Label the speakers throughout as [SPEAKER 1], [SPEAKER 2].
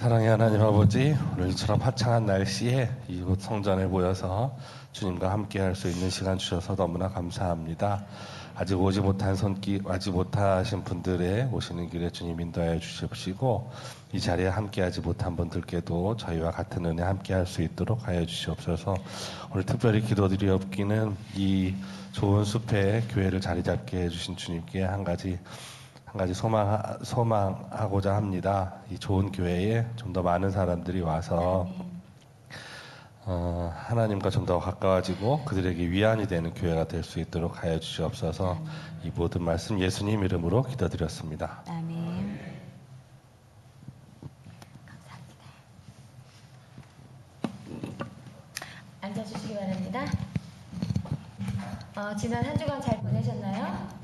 [SPEAKER 1] 사랑의 하나님 아버지, 오늘처럼 화창한 날씨에 이곳 성전에 모여서 주님과 함께 할 수 있는 시간 주셔서 너무나 감사합니다. 아직 오지 못하신 분들의 오시는 길에 주님 인도하여 주십시고, 이 자리에 함께하지 못한 분들께도 저희와 같은 은혜 함께할 수 있도록 하여 주시옵소서. 오늘 특별히 기도드리옵기는 이 좋은 숲에 교회를 자리 잡게 해주신 주님께 한 가지 소망하고자 합니다. 이 좋은 교회에 좀 더 많은 사람들이 와서 하나님과 좀 더 가까워지고 그들에게 위안이 되는 교회가 될 수 있도록 하여 주시옵소서. 이 모든 말씀 예수님 이름으로 기도드렸습니다.
[SPEAKER 2] 아멘. 감사합니다. 앉아주시기 바랍니다. 지난 한 주간 잘 보내셨나요?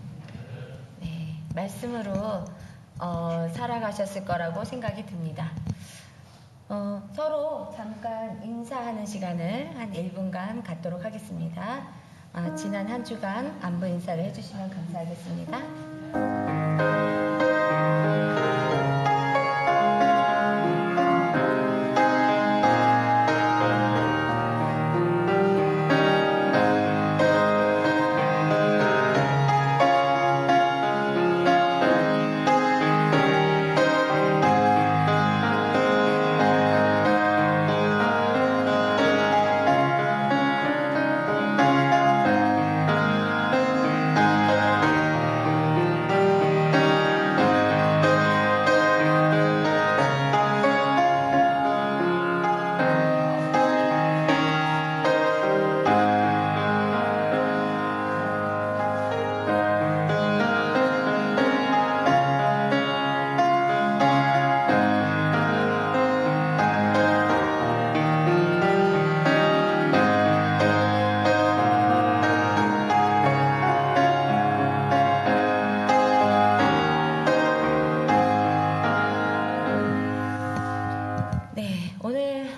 [SPEAKER 2] 네, 말씀으로 살아가셨을 거라고 생각이 듭니다. 서로 잠깐 인사하는 시간을 한 1분간 갖도록 하겠습니다. 지난 한 주간 안부 인사를 해주시면 감사하겠습니다.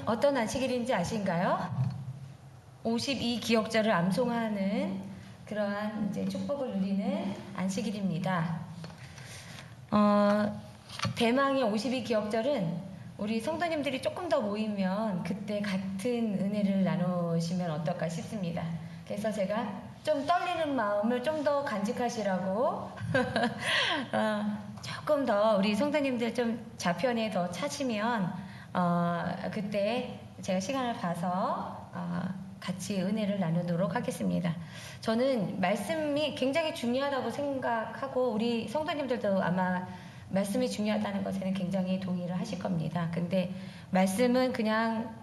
[SPEAKER 2] 어떤 안식일인지 아신가요? 52기억절을 암송하는 그러한 이제 축복을 누리는 안식일입니다. 대망의 52기억절은 우리 성도님들이 조금 더 모이면 그때 같은 은혜를 나누시면 어떨까 싶습니다. 그래서 제가 좀 떨리는 마음을 좀 더 간직하시라고 조금 더 우리 성도님들 좀 좌편에 더 차시면 그때 제가 시간을 봐서 같이 은혜를 나누도록 하겠습니다. 저는 말씀이 굉장히 중요하다고 생각하고 우리 성도님들도 아마 말씀이 중요하다는 것에는 굉장히 동의를 하실 겁니다. 근데 말씀은 그냥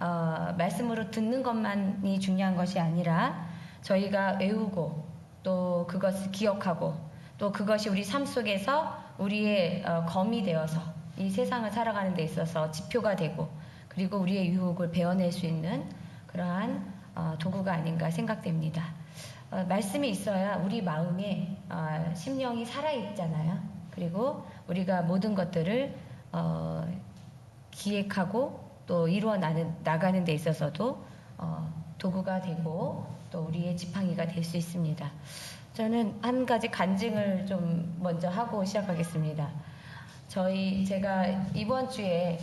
[SPEAKER 2] 말씀으로 듣는 것만이 중요한 것이 아니라 저희가 외우고 또 그것을 기억하고 또 그것이 우리 삶 속에서 우리의 검이 되어서 이 세상을 살아가는 데 있어서 지표가 되고 그리고 우리의 유혹을 베어낼 수 있는 그러한 도구가 아닌가 생각됩니다. 말씀이 있어야 우리 마음에 심령이 살아있잖아요. 그리고 우리가 모든 것들을 기획하고 또 이루어 나가는 데 있어서도 도구가 되고 또 우리의 지팡이가 될 수 있습니다. 저는 한 가지 간증을 좀 먼저 하고 시작하겠습니다. 제가 이번 주에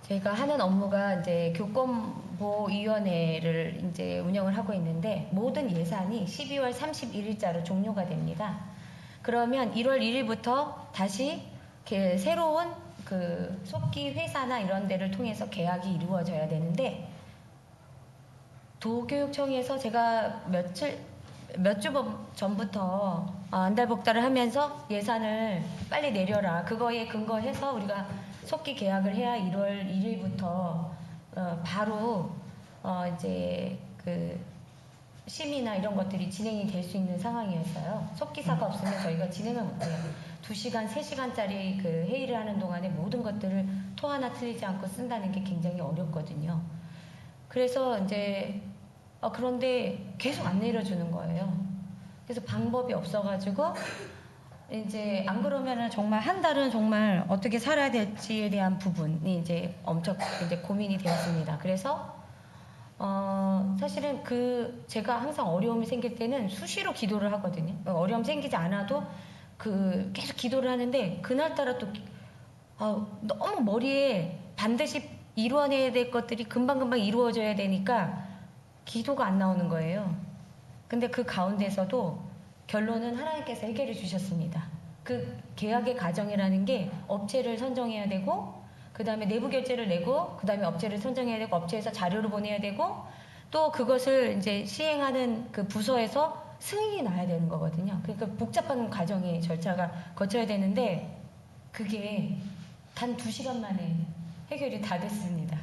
[SPEAKER 2] 제가 하는 업무가 이제 교권보호위원회를 이제 운영을 하고 있는데 모든 예산이 12월 31일자로 종료가 됩니다. 그러면 1월 1일부터 다시 새로운 그 속기 회사나 이런 데를 통해서 계약이 이루어져야 되는데 도교육청에서 제가 몇 주 전부터 안달복달을 하면서 예산을 빨리 내려라. 그거에 근거해서 우리가 속기 계약을 해야 1월 1일부터 바로 이제 그 심의나 이런 것들이 진행이 될 수 있는 상황이었어요. 속기사가 없으면 저희가 진행을 못해요. 2시간, 3시간짜리 그 회의를 하는 동안에 모든 것들을 토 하나 틀리지 않고 쓴다는 게 굉장히 어렵거든요. 그래서 이제 그런데 계속 안 내려주는 거예요. 그래서 방법이 없어가지고 이제 안 그러면은 정말 한 달은 정말 어떻게 살아야 될지에 대한 부분이 이제 엄청 이제 고민이 되었습니다. 그래서 사실은 제가 항상 어려움이 생길 때는 수시로 기도를 하거든요. 어려움 생기지 않아도 계속 기도를 하는데 그날따라 또 너무 머리에 반드시 이루어내야 될 것들이 금방금방 이루어져야 되니까 기도가 안 나오는 거예요. 근데 그 가운데서도 결론은 하나님께서 해결해 주셨습니다. 그 계약의 과정이라는 게 업체를 선정해야 되고 그 다음에 내부 결제를 내고 그 다음에 업체를 선정해야 되고 업체에서 자료를 보내야 되고 또 그것을 이제 시행하는 그 부서에서 승인이 나야 되는 거거든요. 그러니까 복잡한 과정의 절차가 거쳐야 되는데 그게 단 2시간 만에 해결이 다 됐습니다.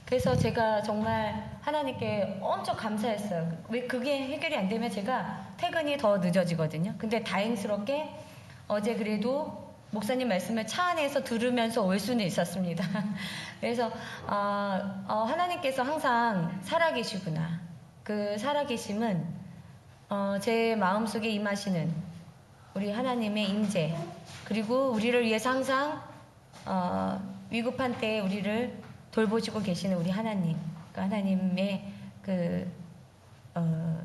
[SPEAKER 2] 그래서 제가 정말 하나님께 엄청 감사했어요. 왜 그게 해결이 안 되면 제가 퇴근이 더 늦어지거든요. 근데 다행스럽게 어제 그래도 목사님 말씀을 차 안에서 들으면서 올 수는 있었습니다. 그래서 하나님께서 항상 살아계시구나. 그 살아계심은 제 마음속에 임하시는 우리 하나님의 임재 그리고 우리를 위해서 항상 위급한 때에 우리를 돌보시고 계시는 우리 하나님, 하나님의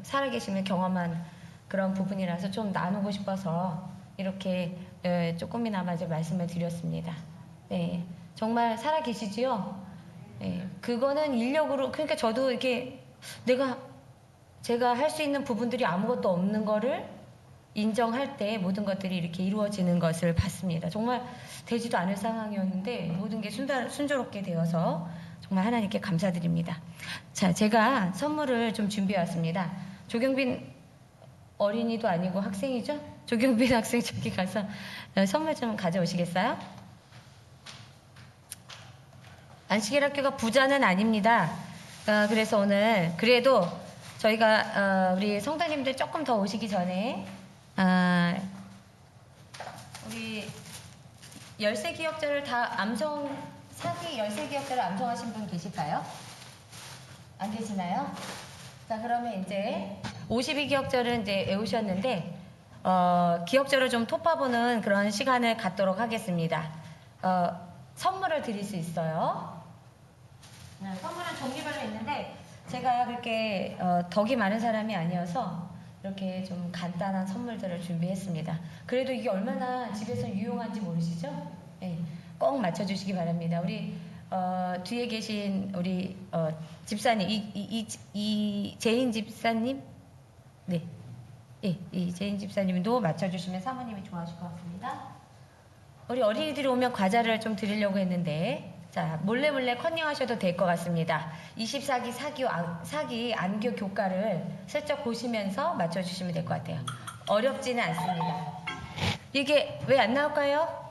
[SPEAKER 2] 살아계심을 경험한 그런 부분이라서 좀 나누고 싶어서 이렇게 조금이나마 이제 말씀을 드렸습니다. 네, 정말 살아계시지요? 네, 그거는 인력으로 그러니까 저도 이렇게 제가 할 수 있는 부분들이 아무것도 없는 거를 인정할 때 모든 것들이 이렇게 이루어지는 것을 봤습니다. 정말 되지도 않을 상황이었는데 모든 게 순조롭게 되어서 정말 하나님께 감사드립니다. 자, 제가 선물을 좀 준비해 왔습니다. 조경빈 어린이도 아니고 학생이죠? 조경빈 학생 저기 가서 선물 좀 가져오시겠어요? 안식일학교가 부자는 아닙니다. 그래서 오늘 그래도 저희가 우리 성도님들 조금 더 오시기 전에 우리 열세기역절을 다 사기 열세기역절을 암송하신 분 계실까요? 안 계시나요? 자, 그러면 이제 52기역절은 이제 외우셨는데 기역절을 좀 토파보는 그런 시간을 갖도록 하겠습니다. 선물을 드릴 수 있어요. 선물은 종류별로 있는데 제가 그렇게 덕이 많은 사람이 아니어서 이렇게 좀 간단한 선물들을 준비했습니다. 그래도 이게 얼마나 집에서 유용한지 모르시죠? 네, 꼭 맞춰주시기 바랍니다. 우리 뒤에 계신 우리 집사님, 이재인 집사님, 네, 이재인 집사님도 맞춰주시면 사모님이 좋아하실 것 같습니다. 우리 어린이들이 오면 과자를 좀 드리려고 했는데. 자, 몰래 컨닝하셔도 될 것 같습니다. 24기 사기 안교 교과를 슬쩍 보시면서 맞춰주시면 될 것 같아요. 어렵지는 않습니다. 이게 왜 안 나올까요?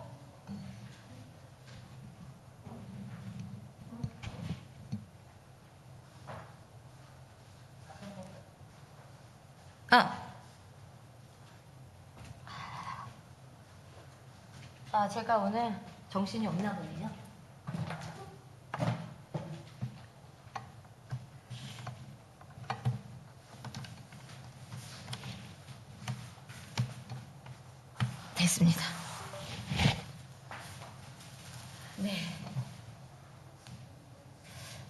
[SPEAKER 2] 제가 오늘 정신이 없나 보네요. 됐습니다. 네.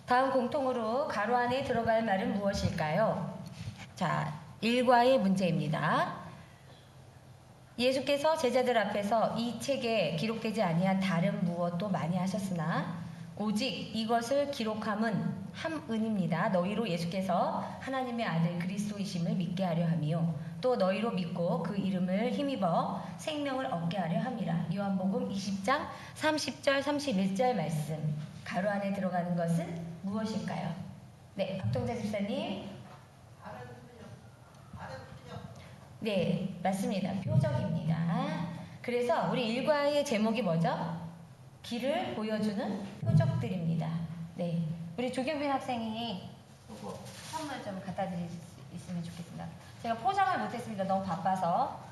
[SPEAKER 2] 다음 공통으로 가로 안에 들어갈 말은 무엇일까요? 자, 1과의 문제입니다. 예수께서 제자들 앞에서 이 책에 기록되지 아니한 다른 무엇도 많이 하셨으나 오직 이것을 기록함은 한 은입니다. 너희로 예수께서 하나님의 아들 그리스도이심을 믿게 하려 함이요 또 너희로 믿고 그 이름을 힘입어 생명을 얻게 하려 함이라. 요한복음 20장 30절 31절 말씀. 가로 안에 들어가는 것은 무엇일까요? 네, 박동자 집사님. 네, 맞습니다. 표적입니다. 그래서 우리 일과의 제목이 뭐죠? 길을 보여주는 표적들입니다. 네, 우리 조경빈 학생이 이거 선물 좀 갖다 드릴 수 있으면 좋겠습니다. 제가 포장을 못했습니다. 너무 바빠서.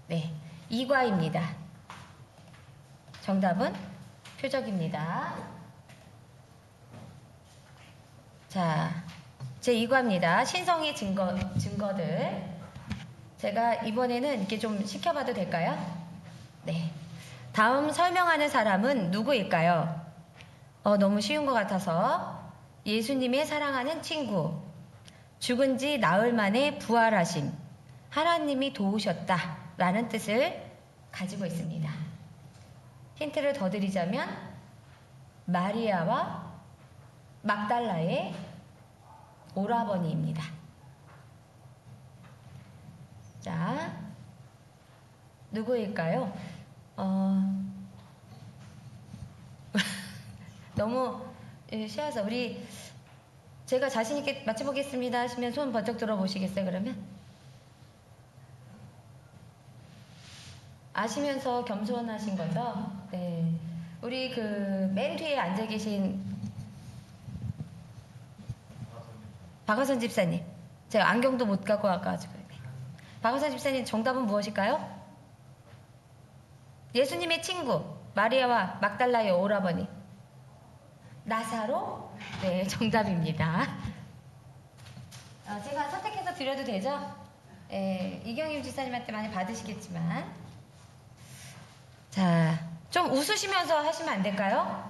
[SPEAKER 2] 네, 2과입니다. 정답은 표적입니다. 자, 제 2과입니다. 신성의 증거들. 제가 이번에는 이렇게 좀 시켜봐도 될까요? 네. 다음 설명하는 사람은 누구일까요? 너무 쉬운 것 같아서. 예수님의 사랑하는 친구, 죽은 지 나흘 만에 부활하심, 하나님이 도우셨다 라는 뜻을 가지고 있습니다. 힌트를 더 드리자면 마리아와 막달라의 오라버니입니다. 자, 누구일까요? 너무 쉬워서 제가 자신있게 맞춰보겠습니다 하시면 손 번쩍 들어보시겠어요, 그러면? 아시면서 겸손하신 거죠? 네. 우리 맨 뒤에 앉아 계신 박하선 집사님. 제가 안경도 못 갖고 와가지고. 네. 박하선 집사님, 정답은 무엇일까요? 예수님의 친구, 마리아와 막달라의 오라버니. 나사로? 네, 정답입니다. 제가 선택해서 드려도 되죠? 이경임 집사님한테 많이 받으시겠지만. 자, 좀 웃으시면서 하시면 안 될까요?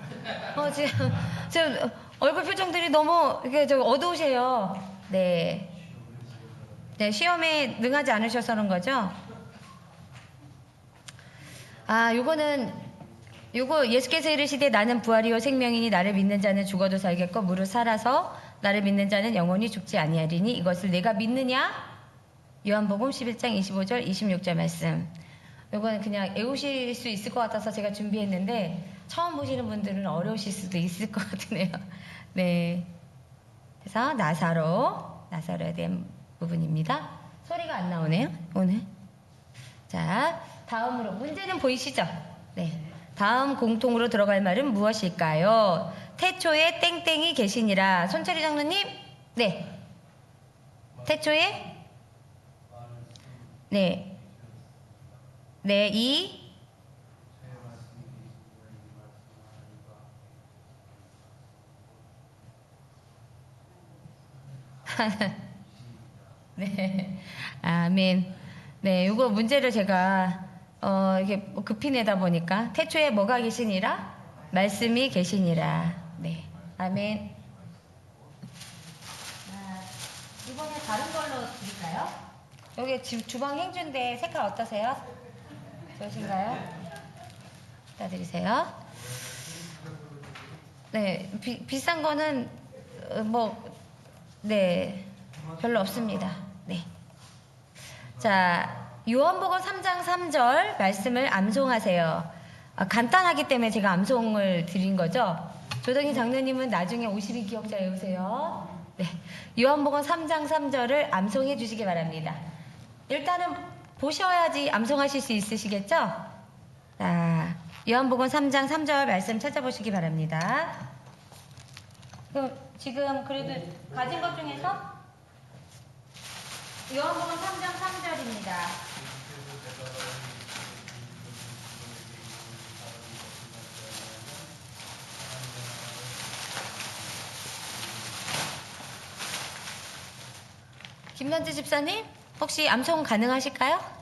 [SPEAKER 2] 지금 얼굴 표정들이 너무 어두우세요. 네. 네, 시험에 능하지 않으셔서 그런 거죠? 요거 예수께서 이르시되 나는 부활이요 생명이니 나를 믿는 자는 죽어도 살겠고 무릇 살아서 나를 믿는 자는 영원히 죽지 아니하리니 이것을 내가 믿느냐? 요한복음 11장 25절 26절 말씀. 요거는 그냥 외우실 수 있을 것 같아서 제가 준비했는데 처음 보시는 분들은 어려우실 수도 있을 것 같으네요. 네. 그래서 나사로에 대한 부분입니다. 소리가 안 나오네요, 오늘. 자, 다음으로 문제는 보이시죠? 네. 다음 공통으로 들어갈 말은 무엇일까요? 태초에 땡땡이 계시니라. 손철희 장로님? 네. 태초에? 네. 네, 네. 아멘. 네, 이거 문제를 제가 이렇게 급히 내다 보니까 태초에 뭐가 계시니라? 말씀이 계시니라. 네. 아멘. 이번에 다른 걸로 드릴까요? 여기 지금 주방 행주인데 색깔 어떠세요? 좋으신가요? 따드리세요. 네, 비싼 거는 네, 별로 없습니다. 네. 자, 요한복음 3장 3절 말씀을 암송하세요. 간단하기 때문에 제가 암송을 드린 거죠. 조동희 장로님은 나중에 52 기억자 외우세요. 네, 요한복음 3장 3절을 암송해 주시기 바랍니다. 일단은 보셔야지 암송하실 수 있으시겠죠? 자, 요한복음 3장 3절 말씀 찾아보시기 바랍니다. 그럼 지금 그래도 가진 것 중에서 요한복음 3장 3절입니다. 김난지 집사님, 혹시 암송 가능하실까요?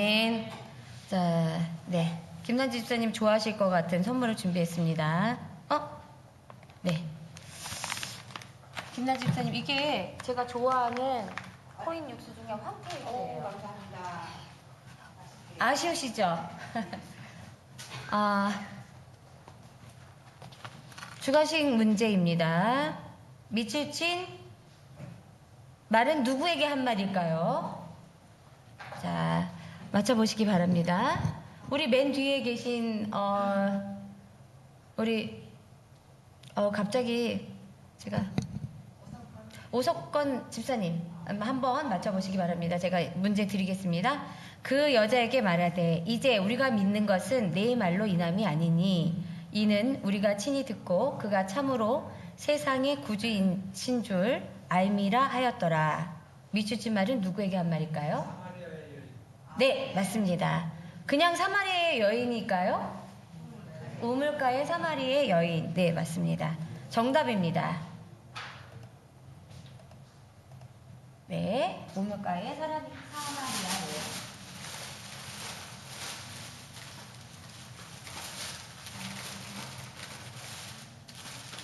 [SPEAKER 2] 아멘. 자, 네. 김남지 집사님 좋아하실 것 같은 선물을 준비했습니다. 네. 김남지 집사님, 이게 제가 좋아하는 코인 육수 중에 황태육수예요.
[SPEAKER 3] 감사합니다.
[SPEAKER 2] 아쉬우시죠? 주관식 문제입니다. 밑줄 친 말은 누구에게 한 말일까요? 자, 맞춰보시기 바랍니다. 우리 맨 뒤에 계신 갑자기 제가 오석건 집사님 한번 맞춰보시기 바랍니다. 제가 문제 드리겠습니다. 그 여자에게 말하되 이제 우리가 믿는 것은 내 말로 인함이 아니니 이는 우리가 친히 듣고 그가 참으로 세상의 구주이신 줄 알미라 하였더라. 미추친 말은 누구에게 한 말일까요? 네, 맞습니다. 그냥 사마리아의 여인일까요? 우물가의 사마리아의 여인. 네, 맞습니다. 정답입니다. 네, 우물가의 사마리아 여인.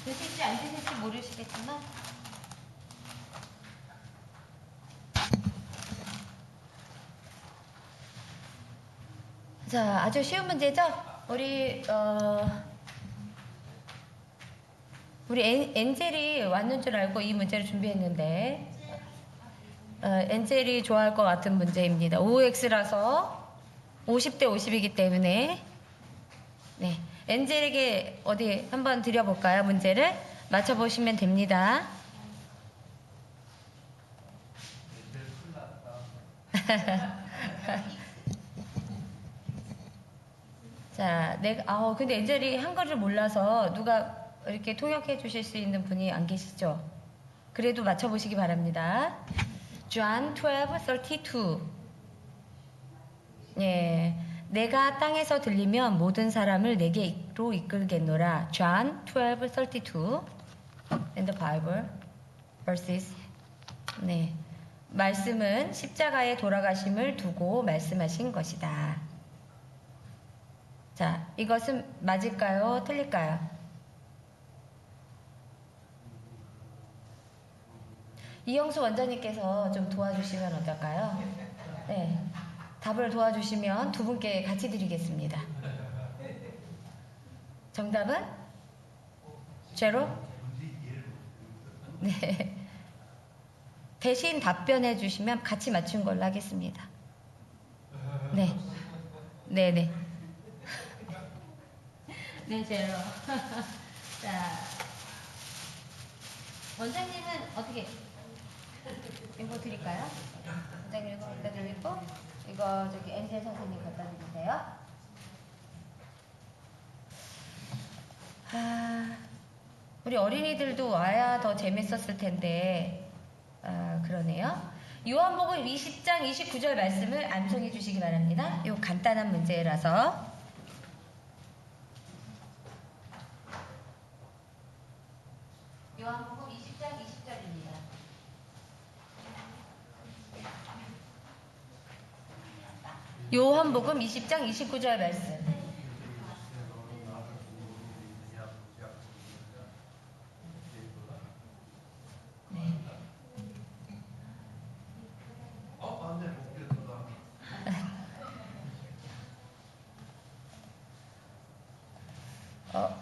[SPEAKER 2] 드실지 안 드실지 모르시겠지만 자, 아주 쉬운 문제죠? 우리 엔젤이 왔는 줄 알고 이 문제를 준비했는데 엔젤이 좋아할 것 같은 문제입니다. OX라서 50대 50이기 때문에 네, 엔젤에게 어디 한번 드려볼까요? 문제를 맞춰보시면 됩니다. 자, 근데 엔젤이 한글을 몰라서 누가 이렇게 통역해 주실 수 있는 분이 안 계시죠? 그래도 맞춰보시기 바랍니다. John 12:32. 예, 내가 땅에서 들리면 모든 사람을 내게로 이끌겠노라. John 12:32 in the Bible verses. 네, 말씀은 십자가의 돌아가심을 두고 말씀하신 것이다. 자, 이것은 맞을까요? 틀릴까요? 이영수 원장님께서 좀 도와주시면 어떨까요? 네, 답을 도와주시면 두 분께 같이 드리겠습니다. 정답은? 제로? 네. 대신 답변해 주시면 같이 맞춘 걸로 하겠습니다. 네. 네네. 네, 제로. 자, 원장님은 어떻게 이거 드릴까요? 원장님 이거 갖다 드리고 이거 저기 엔젤 선생님 갖다 드리세요. 우리 어린이들도 와야 더 재밌었을 텐데 그러네요. 요한복음 20장 29절 말씀을 암송해 주시기 바랍니다. 이거 간단한 문제라서. 요한복음 20장 20절입니다. 요한복음 20장 29절 말씀.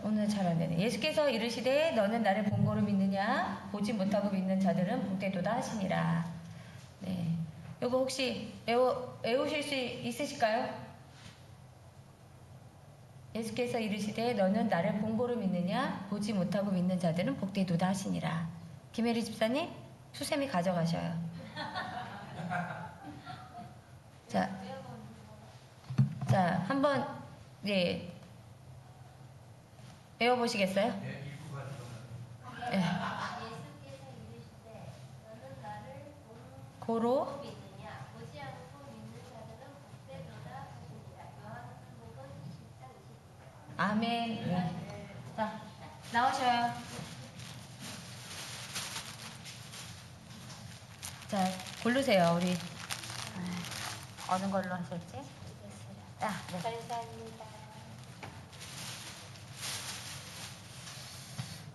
[SPEAKER 2] 오늘 잘 안 되네. 예수께서 이르시되 너는 나를 본고로 믿느냐? 보지 못하고 믿는 자들은 복되도다 하시니라. 네. 이거 혹시 외우실 수 있으실까요? 예수께서 이르시되 너는 나를 본고로 믿느냐? 보지 못하고 믿는 자들은 복되도다 하시니라. 김혜리 집사님, 수세미 가져가셔요. 자, 한번 네. 외워보시겠어요? 네. 고로 아멘. 네. 자, 나오셔요. 자, 고르세요, 우리. 어느 걸로 하실지? 아, 네.
[SPEAKER 3] 감사합니다.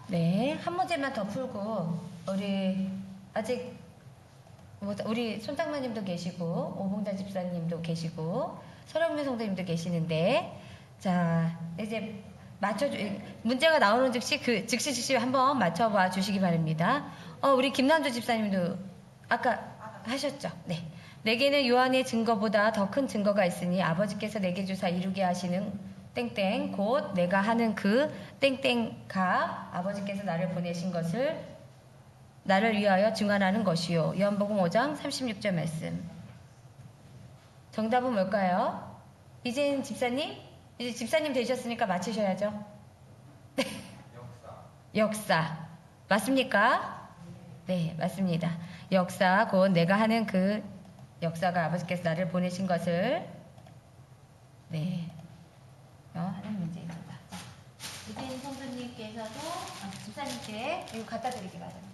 [SPEAKER 2] 네, 한 문제만 더 풀고 우리 아직 우리 손장마님도 계시고 오봉자 집사님도 계시고 설영민 성도님도 계시는데 자 이제 문제가 나오는 즉시 한번 맞춰봐 주시기 바랍니다. 우리 김난주 집사님도 아까 하셨죠? 네. 내게는 요한의 증거보다 더 큰 증거가 있으니 아버지께서 내게 주사 이루게 하시는 땡땡 곧 내가 하는 그 땡땡가 아버지께서 나를 보내신 것을 나를 위하여 증언하는 것이요. 요한복음 5장 36절 말씀. 정답은 뭘까요? 이제 집사님 되셨으니까 맞히셔야죠. 네. 역사. 맞습니까? 네, 맞습니다. 역사 곧 내가 하는 그 역사가 아버지께서 나를 보내신 것을 네. 하는 문제입니다. 이재인 성도님께서도 집사님께 이거 갖다 드리기 바랍니다.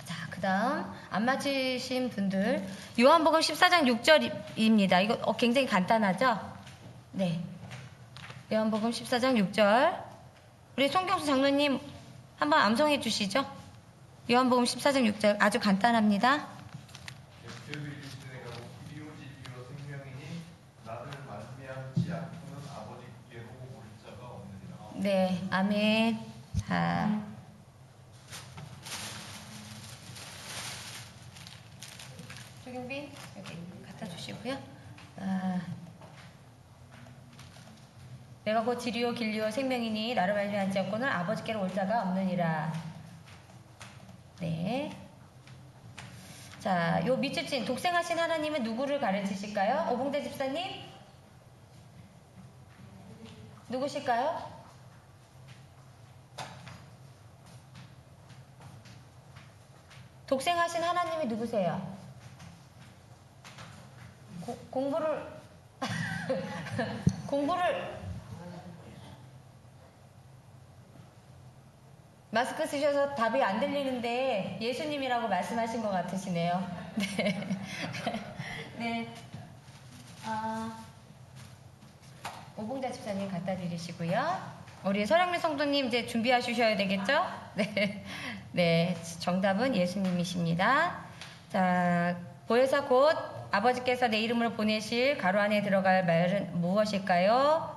[SPEAKER 2] 자, 그 다음 안 맞히신 분들 요한복음 14장 6절입니다. 이거 굉장히 간단하죠? 네. 요한복음 14장 6절 우리 송경수 장로님 한번 암송해 주시죠. 요한복음 14장 6절 아주 간단합니다. 네, 아멘. 자, 조경빈 여기 갖다 주시고요. 내가 곧 진리요 길리요 생명이니 나를 말미암지 않고는 아버지께로 올 자가 없느니라. 네. 자, 요 밑줄 친 독생하신 하나님은 누구를 가르치실까요? 오봉대 집사님? 누구실까요? 독생하신 하나님이 누구세요? 공부를 마스크 쓰셔서 답이 안 들리는데 예수님이라고 말씀하신 것 같으시네요. 네. 네. 오봉자 집사님 갖다 드리시고요. 우리 설영민 성도님 이제 준비하셔야 되겠죠? 네. 네. 정답은 예수님이십니다. 자, 보혜사 곧 아버지께서 내 이름으로 보내실 가로 안에 들어갈 말은 무엇일까요?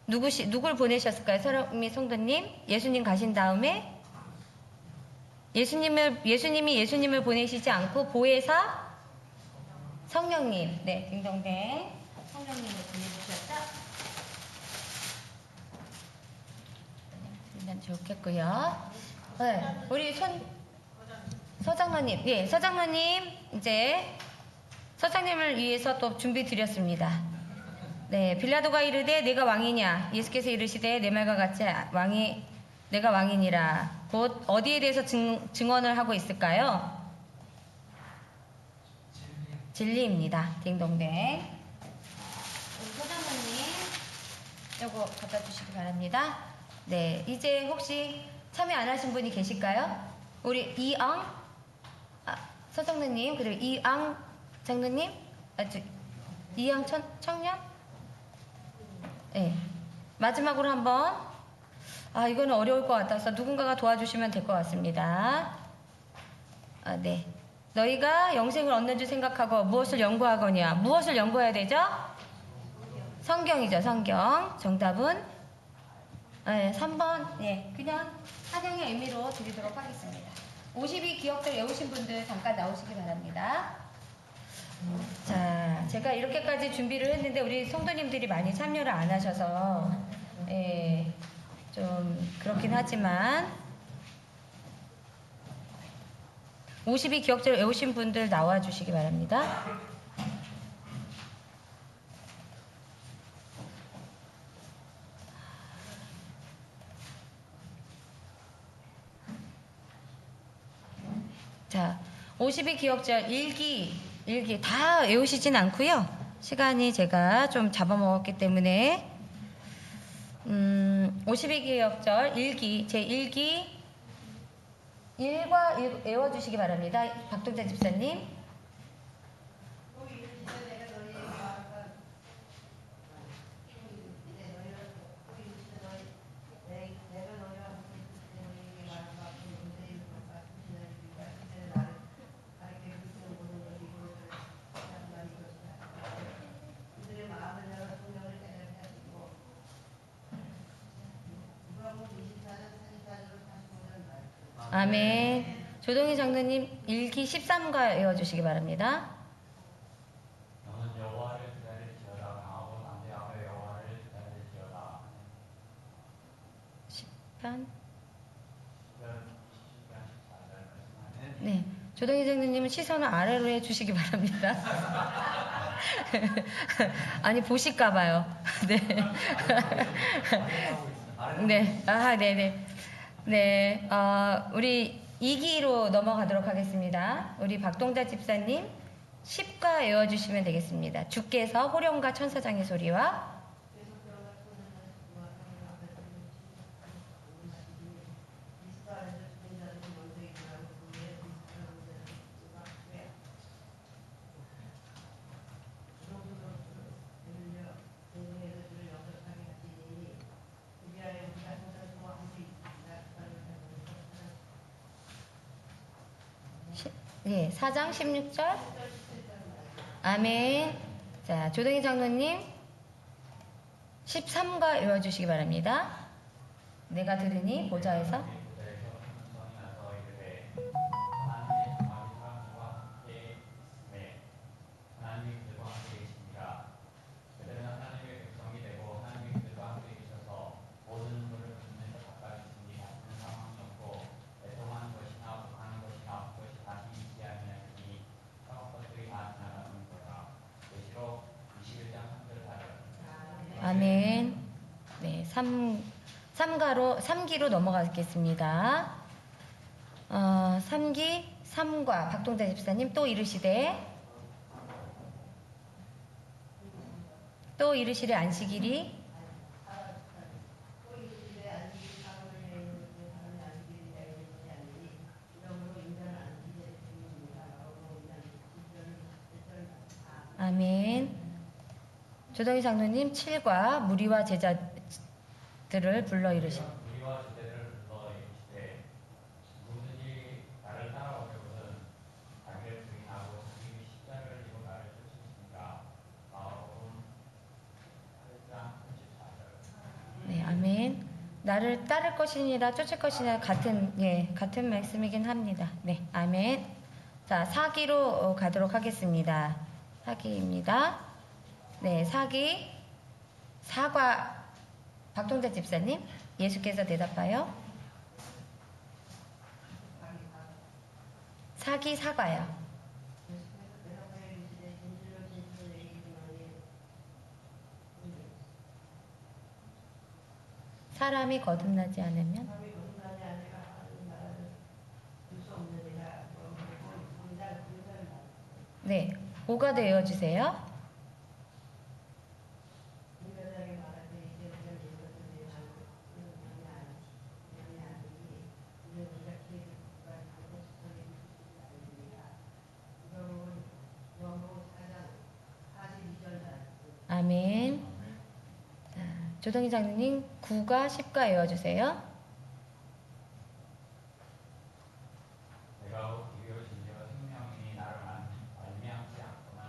[SPEAKER 2] 누굴 보내셨을까요? 설영민 성도님? 예수님 가신 다음에 예수님이 예수님을 보내시지 않고 보혜사 성령님. 네, 딩동댕. 성령님을 보내주셨죠? 일단 좋겠고요. 네, 우리 서장로님. 예, 서장로님 이제 서장님을 위해서 또 준비 드렸습니다. 네, 빌라도가 이르되 내가 왕이냐? 예수께서 이르시되 내 말과 같이 내가 왕이니라. 곧 어디에 대해서 증언을 하고 있을까요? 진리입니다. 딩동댕. 우리 서장로님 요거 갖다 주시기 바랍니다. 네, 이제 혹시 참여 안 하신 분이 계실까요? 우리 이앙 서장로님 그리고 이앙 장로님 이앙 청년? 네. 마지막으로 한번 이거는 어려울 것 같아서 누군가가 도와주시면 될 것 같습니다. 네. 너희가 영생을 얻는 줄 생각하고 무엇을 연구하거냐? 무엇을 연구해야 되죠? 성경이죠, 성경. 정답은 3번. 예, 그냥 사냥의 의미로 드리도록 하겠습니다. 52기억들 외우신 분들 잠깐 나오시기 바랍니다. 자, 제가 이렇게까지 준비를 했는데 우리 성도님들이 많이 참여를 안 하셔서 좀 그렇긴 하지만 52기억절 외우신 분들 나와주시기 바랍니다. 자, 52기억절 일기 다 외우시진 않고요. 시간이 제가 좀 잡아먹었기 때문에 52기억절 일기 제 1기 1과 1 외워주시기 바랍니다. 박동자 집사님. 아멘. 조동희 장로님 일기 13과 외워주시기 바랍니다.
[SPEAKER 3] 너는 여호와를 기다릴지어다. 강하고 담대하며 여호와를 기다릴지어다.
[SPEAKER 2] 10편. 네. 조동희 장로님은 시선을 아래로 해주시기 바랍니다. 아니, 보실까봐요. 네. 네. 아, 네네. 네. 우리 2기로 넘어가도록 하겠습니다. 우리 박동자 집사님 10과 외워주시면 되겠습니다. 주께서 호령과 천사장의 소리와 네, 4장 16절. 아멘. 자, 조동희 장로님 13과 외워주시기 바랍니다. 내가 들으니 보좌에서 아멘. 네, 3기로 넘어가겠습니다. 3기 3과 박동자 집사님 또 이르시되 안식일이 아멘. 조동희 장로님 7과 무리와 제자들을 불러 이르시.
[SPEAKER 3] 무리와 제자들을 불러 이르시되 누구든지 나를 따라오려거든 자기를 부인하고 자기 십자가를 지고 나를 쫓으시니까. 마가복음 8장 34절.
[SPEAKER 2] 네, 아멘. 나를 따를 것이니라 쫓을 것이니라 같은 말씀이긴 합니다. 네, 아멘. 자, 4기로 가도록 하겠습니다. 4기입니다. 네, 4기 4과 박동자 집사님 예수께서 대답하여 4기 4과요. 사람이 거듭나지 않으면 네, 5가 되어주세요. 아멘. 자, 조동희 장로님 9과 10과 외워주세요.
[SPEAKER 3] 내가 기회로 진리와 생명이 나를 말미암지 않고는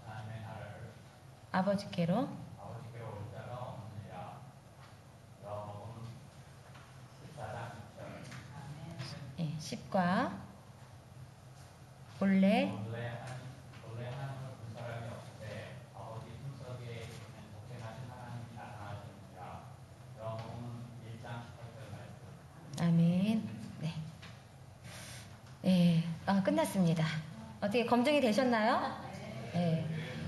[SPEAKER 3] 하나님의 나라를
[SPEAKER 2] 아버지께로
[SPEAKER 3] 아버지께로 올 자가 없느니라. 요한복음 14장 10절.
[SPEAKER 2] 네, 10과 본래
[SPEAKER 3] 하나님을 본 사람이 없으되 아버지 품속에 있는 독생하신 하나님이 나타나시니라. 요한복음 1장 18절 말씀.
[SPEAKER 2] 아멘. 네. 네, 끝났습니다. 어떻게 검증이 되셨나요? 네.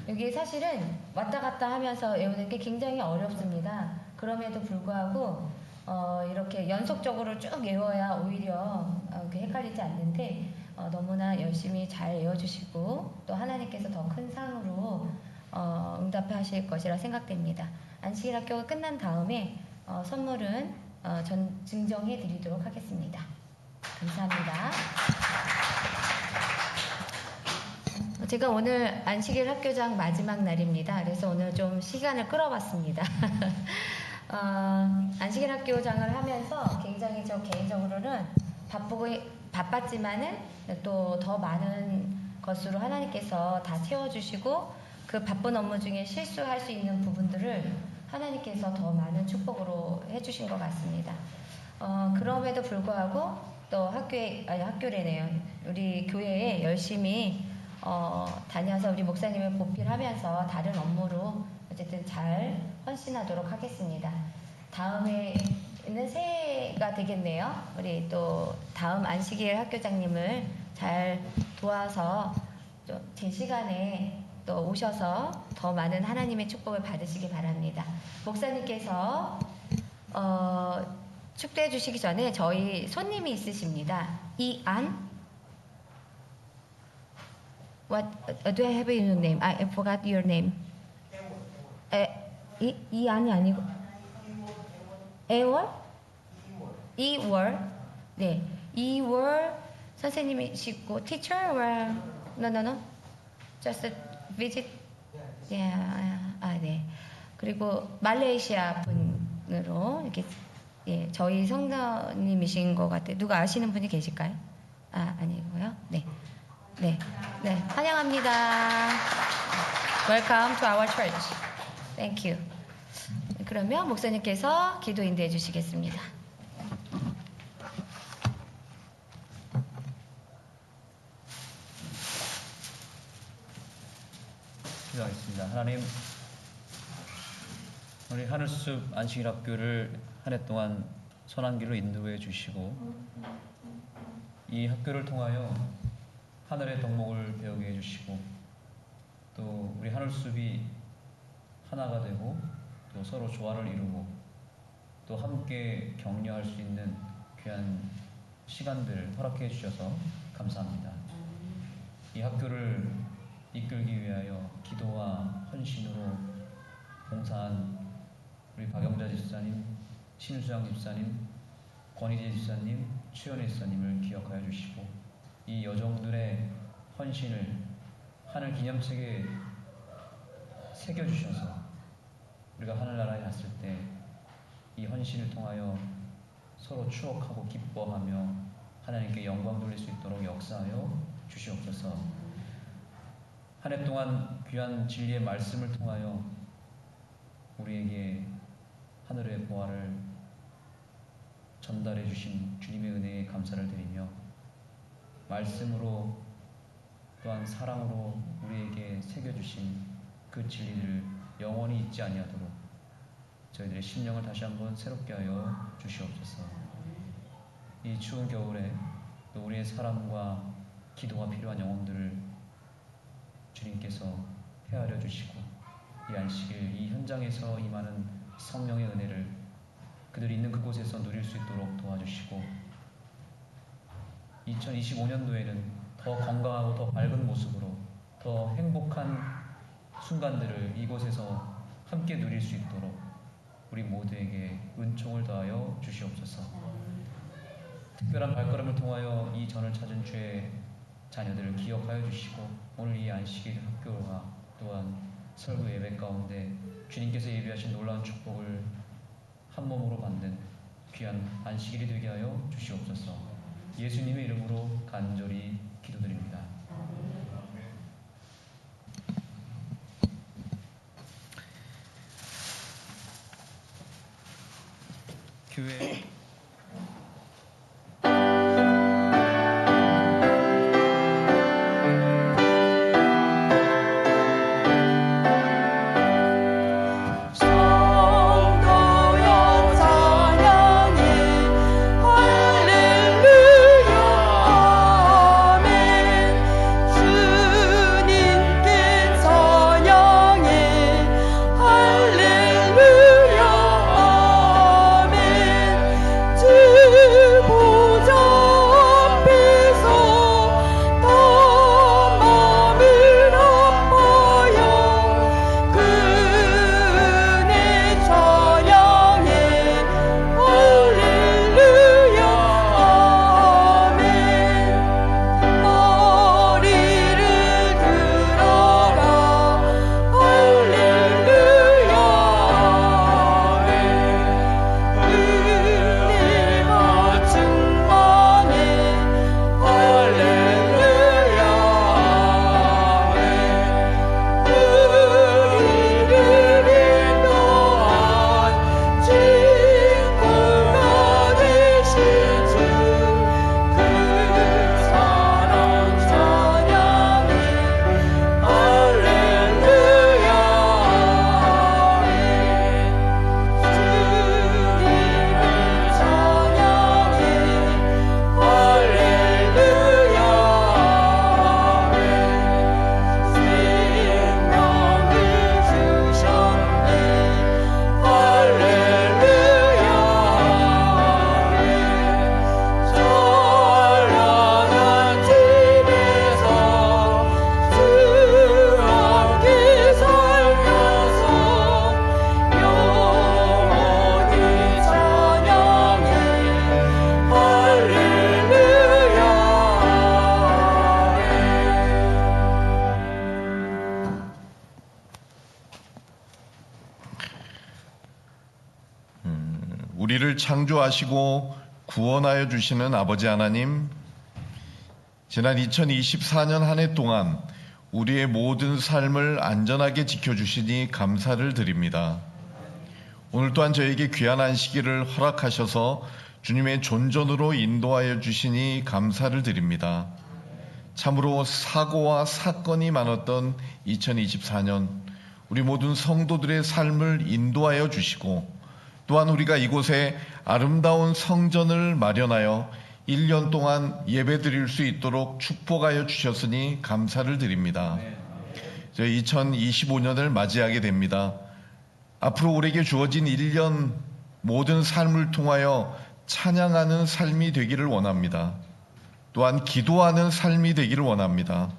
[SPEAKER 2] 여기 사실은 왔다 갔다 하면서 외우는 게 굉장히 어렵습니다. 그럼에도 불구하고 이렇게 연속적으로 쭉 외워야 오히려 헷갈리지 않는데 너무나 열심히 잘 외워주시고 또 하나님께서 더 큰 상으로 응답하실 것이라 생각됩니다. 안식일 학교가 끝난 다음에 선물은 증정해 드리도록 하겠습니다. 감사합니다. 제가 오늘 안식일 학교장 마지막 날입니다. 그래서 오늘 좀 시간을 끌어봤습니다. 안식일 학교장을 하면서 굉장히 저 개인적으로는 바빴지만은 또 더 많은 것으로 하나님께서 다 채워주시고 그 바쁜 업무 중에 실수할 수 있는 부분들을 하나님께서 더 많은 축복으로 해주신 것 같습니다. 그럼에도 불구하고 또 학교래네요. 우리 교회에 열심히 다녀서 우리 목사님을 보필하면서 다른 업무로 어쨌든 잘 헌신하도록 하겠습니다. 다음에는 새해가 되겠네요. 우리 또 다음 안식일 학교장님을 잘 도와서 제 시간에 또 오셔서 더 많은 하나님의 축복을 받으시기 바랍니다. 목사님께서 축도해 주시기 전에 저희 손님이 있으십니다. 이안? What do I have your name? I forgot your name. 이안이 아니고 애월? 이월? 네, 이월 선생님이시고 teacher or no just a visit? 네. 그리고 말레이시아 분으로 이렇게 저희 성도님이신 것 같아요. 누가 아시는 분이 계실까요? 아니고요. 네. 환영합니다. Welcome to our church. Thank you. 그러면 목사님께서 기도 인도해 주시겠습니다.
[SPEAKER 4] 기도하겠습니다. 하나님, 우리 하늘숲 안식일학교를 한 해 동안 선한 길로 인도해 주시고 이 학교를 통하여 하늘의 덕목을 배우게 해주시고 또 우리 하늘숲이 하나가 되고 또 서로 조화를 이루고 또 함께 격려할 수 있는 귀한 시간들을 허락해 주셔서 감사합니다. 이 학교를 이끌기 위하여 기도와 헌신으로 봉사한 우리 박영자 집사님, 신수양 집사님, 권희재 집사님, 최연희 집사님을 기억하여 주시고 이 여종들의 헌신을 하늘 기념책에 새겨주셔서 우리가 하늘나라에 갔을 때 이 헌신을 통하여 서로 추억하고 기뻐하며 하나님께 영광 돌릴 수 있도록 역사하여 주시옵소서. 한 해 동안 귀한 진리의 말씀을 통하여 우리에게 하늘의 보화를 전달해 주신 주님의 은혜에 감사를 드리며 말씀으로 또한 사랑으로 우리에게 새겨주신 그 진리를 영원히 잊지 아니하도록 저희들의 심령을 다시 한번 새롭게 하여 주시옵소서. 이 추운 겨울에 또 우리의 사랑과 기도가 필요한 영혼들을 주님께서 헤아려 주시고 이 안식일 이 현장에서 임하는 성령의 은혜를 그들이 있는 그곳에서 누릴 수 있도록 도와주시고 2025년도에는 더 건강하고 더 밝은 모습으로 더 행복한 순간들을 이곳에서 함께 누릴 수 있도록 우리 모두에게 은총을 더하여 주시옵소서. 특별한 발걸음을 통하여 이 전을 찾은 주의 자녀들을 기억하여 주시고 오늘 이 안식일 학교와 또한 설교 예배 가운데 주님께서 예비하신 놀라운 축복을 한 몸으로 받는 귀한 안식일이 되게 하여 주시옵소서. 예수님의 이름으로 간절히 기도드립니다. 교회
[SPEAKER 5] 우리를 창조하시고 구원하여 주시는 아버지 하나님, 지난 2024년 한 해 동안 우리의 모든 삶을 안전하게 지켜주시니 감사를 드립니다. 오늘 또한 저에게 귀한 안식일을 허락하셔서 주님의 존전으로 인도하여 주시니 감사를 드립니다. 참으로 사고와 사건이 많았던 2024년, 우리 모든 성도들의 삶을 인도하여 주시고, 또한 우리가 이곳에 아름다운 성전을 마련하여 1년 동안 예배드릴 수 있도록 축복하여 주셨으니 감사를 드립니다. 저희 2025년을 맞이하게 됩니다. 앞으로 우리에게 주어진 1년 모든 삶을 통하여 찬양하는 삶이 되기를 원합니다. 또한 기도하는 삶이 되기를 원합니다.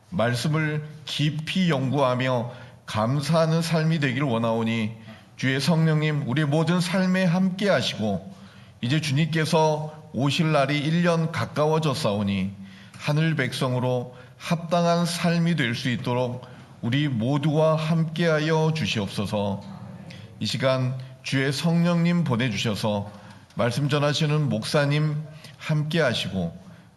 [SPEAKER 5] 말씀을 깊이 연구하며 감사하는 삶이 되기를 원하오니 주의 성령님 우리 모든 삶에 함께 하시고, 이제 주님께서 오실 날이 1년 가까워졌사오니 하늘 백성으로 합당한 삶이 될 수 있도록 우리 모두와 함께하여 주시옵소서. 이 시간 주의 성령님 보내주셔서 말씀 전하시는 목사님 함께 하시고,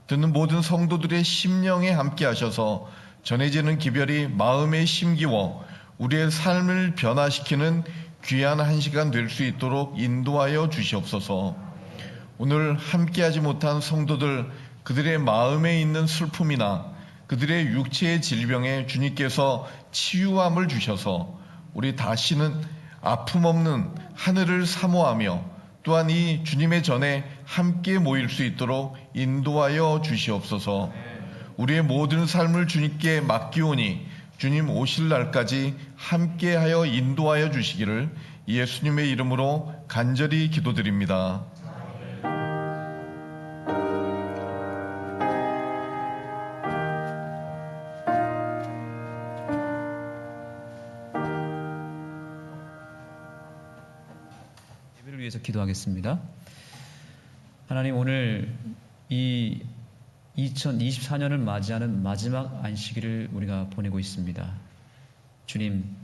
[SPEAKER 5] 듣는 모든 성도들의 심령에 함께 하셔서 전해지는 기별이 마음에 심기워 우리의 삶을 변화시키는 귀한 한 시간 될 수 있도록 인도하여 주시옵소서. 오늘 함께하지 못한 성도들, 그들의 마음에 있는 슬픔이나 그들의 육체의 질병에 주님께서 치유함을 주셔서 우리 다시는 아픔 없는 하늘을 사모하며 또한 이 주님의 전에 함께 모일 수 있도록 인도하여 주시옵소서. 우리의 모든 삶을 주님께 맡기오니 주님 오실 날까지 함께하여 인도하여 주시기를 예수님의 이름으로 간절히 기도드립니다.
[SPEAKER 4] 예배를 위해서 기도하겠습니다. 하나님, 오늘 이 2024년을 맞이하는 마지막 안식일을 우리가 보내고 있습니다. 주님,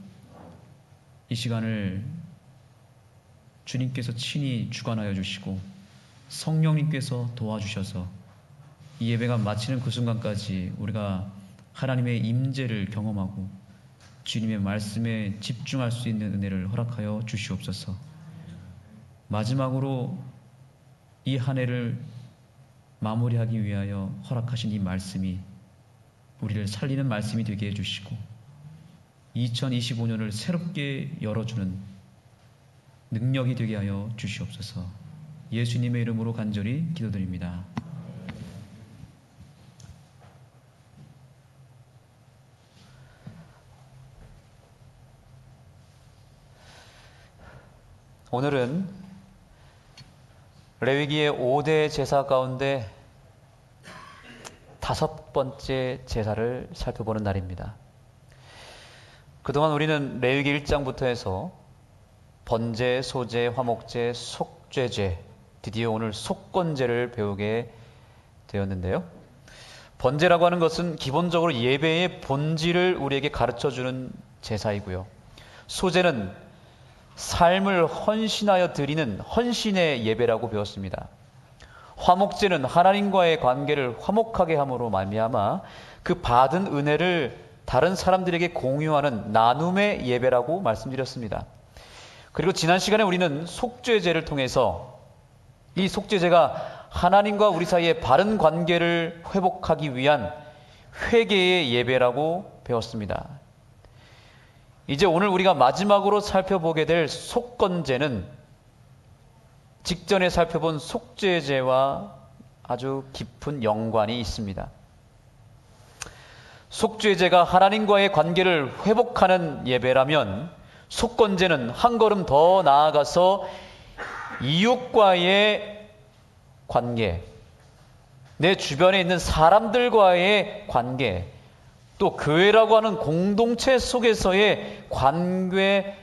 [SPEAKER 4] 이 시간을 주님께서 친히 주관하여 주시고 성령님께서 도와주셔서 이 예배가 마치는 그 순간까지 우리가 하나님의 임재를 경험하고 주님의 말씀에 집중할 수 있는 은혜를 허락하여 주시옵소서. 마지막으로 이 한 해를 마무리하기 위하여 허락하신 이 말씀이 우리를 살리는 말씀이 되게 해주시고 2025년을 새롭게 열어주는 능력이 되게 하여 주시옵소서. 예수님의 이름으로 간절히 기도드립니다.
[SPEAKER 6] 오늘은 레위기의 5대 제사 가운데 5번째 제사를 살펴보는 날입니다. 그동안 우리는 레위기 1장부터 해서 번제, 소제, 화목제, 속죄제, 드디어 오늘 속건제를 배우게 되었는데요. 번제라고 하는 것은 기본적으로 예배의 본질을 우리에게 가르쳐주는 제사이고요. 소제는 삶을 헌신하여 드리는 헌신의 예배라고 배웠습니다. 화목제는 하나님과의 관계를 화목하게 함으로 말미암아 그 받은 은혜를 다른 사람들에게 공유하는 나눔의 예배라고 말씀드렸습니다. 그리고 지난 시간에 우리는 속죄제를 통해서 이 속죄제가 하나님과 우리 사이의 바른 관계를 회복하기 위한 회개의 예배라고 배웠습니다. 이제 오늘 우리가 마지막으로 살펴보게 될 속건제는 직전에 살펴본 속죄제와 아주 깊은 연관이 있습니다. 속죄제가 하나님과의 관계를 회복하는 예배라면 속건제는 한 걸음 더 나아가서 이웃과의 관계, 내 주변에 있는 사람들과의 관계, 또 교회라고 하는 공동체 속에서의 관계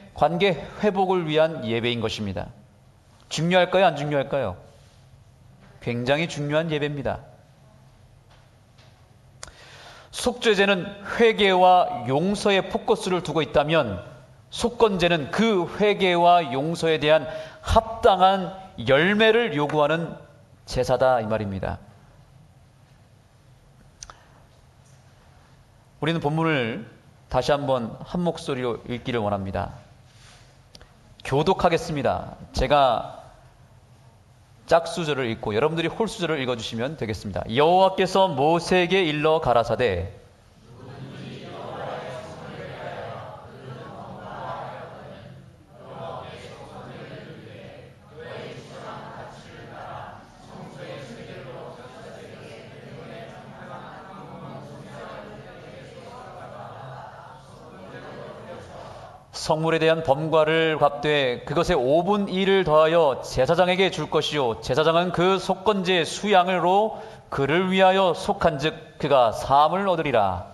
[SPEAKER 6] 회복을 위한 예배인 것입니다. 중요할까요? 안 중요할까요? 굉장히 중요한 예배입니다. 속죄제는 회개와 용서에 포커스를 두고 있다면 속건제는 그 회개와 용서에 대한 합당한 열매를 요구하는 제사다 이 말입니다. 우리는 본문을 다시 한번 한 목소리로 읽기를 원합니다. 교독하겠습니다. 제가 짝수절을 읽고 여러분들이 홀수절을 읽어주시면 되겠습니다. 여호와께서 모세에게 일러 가라사대 성물에 대한 범과를 갚되 그것에 5분 1을 더하여 제사장에게 줄 것이요 제사장은 그 속건제 수양으로 그를 위하여 속한즉 그가 사함을 얻으리라.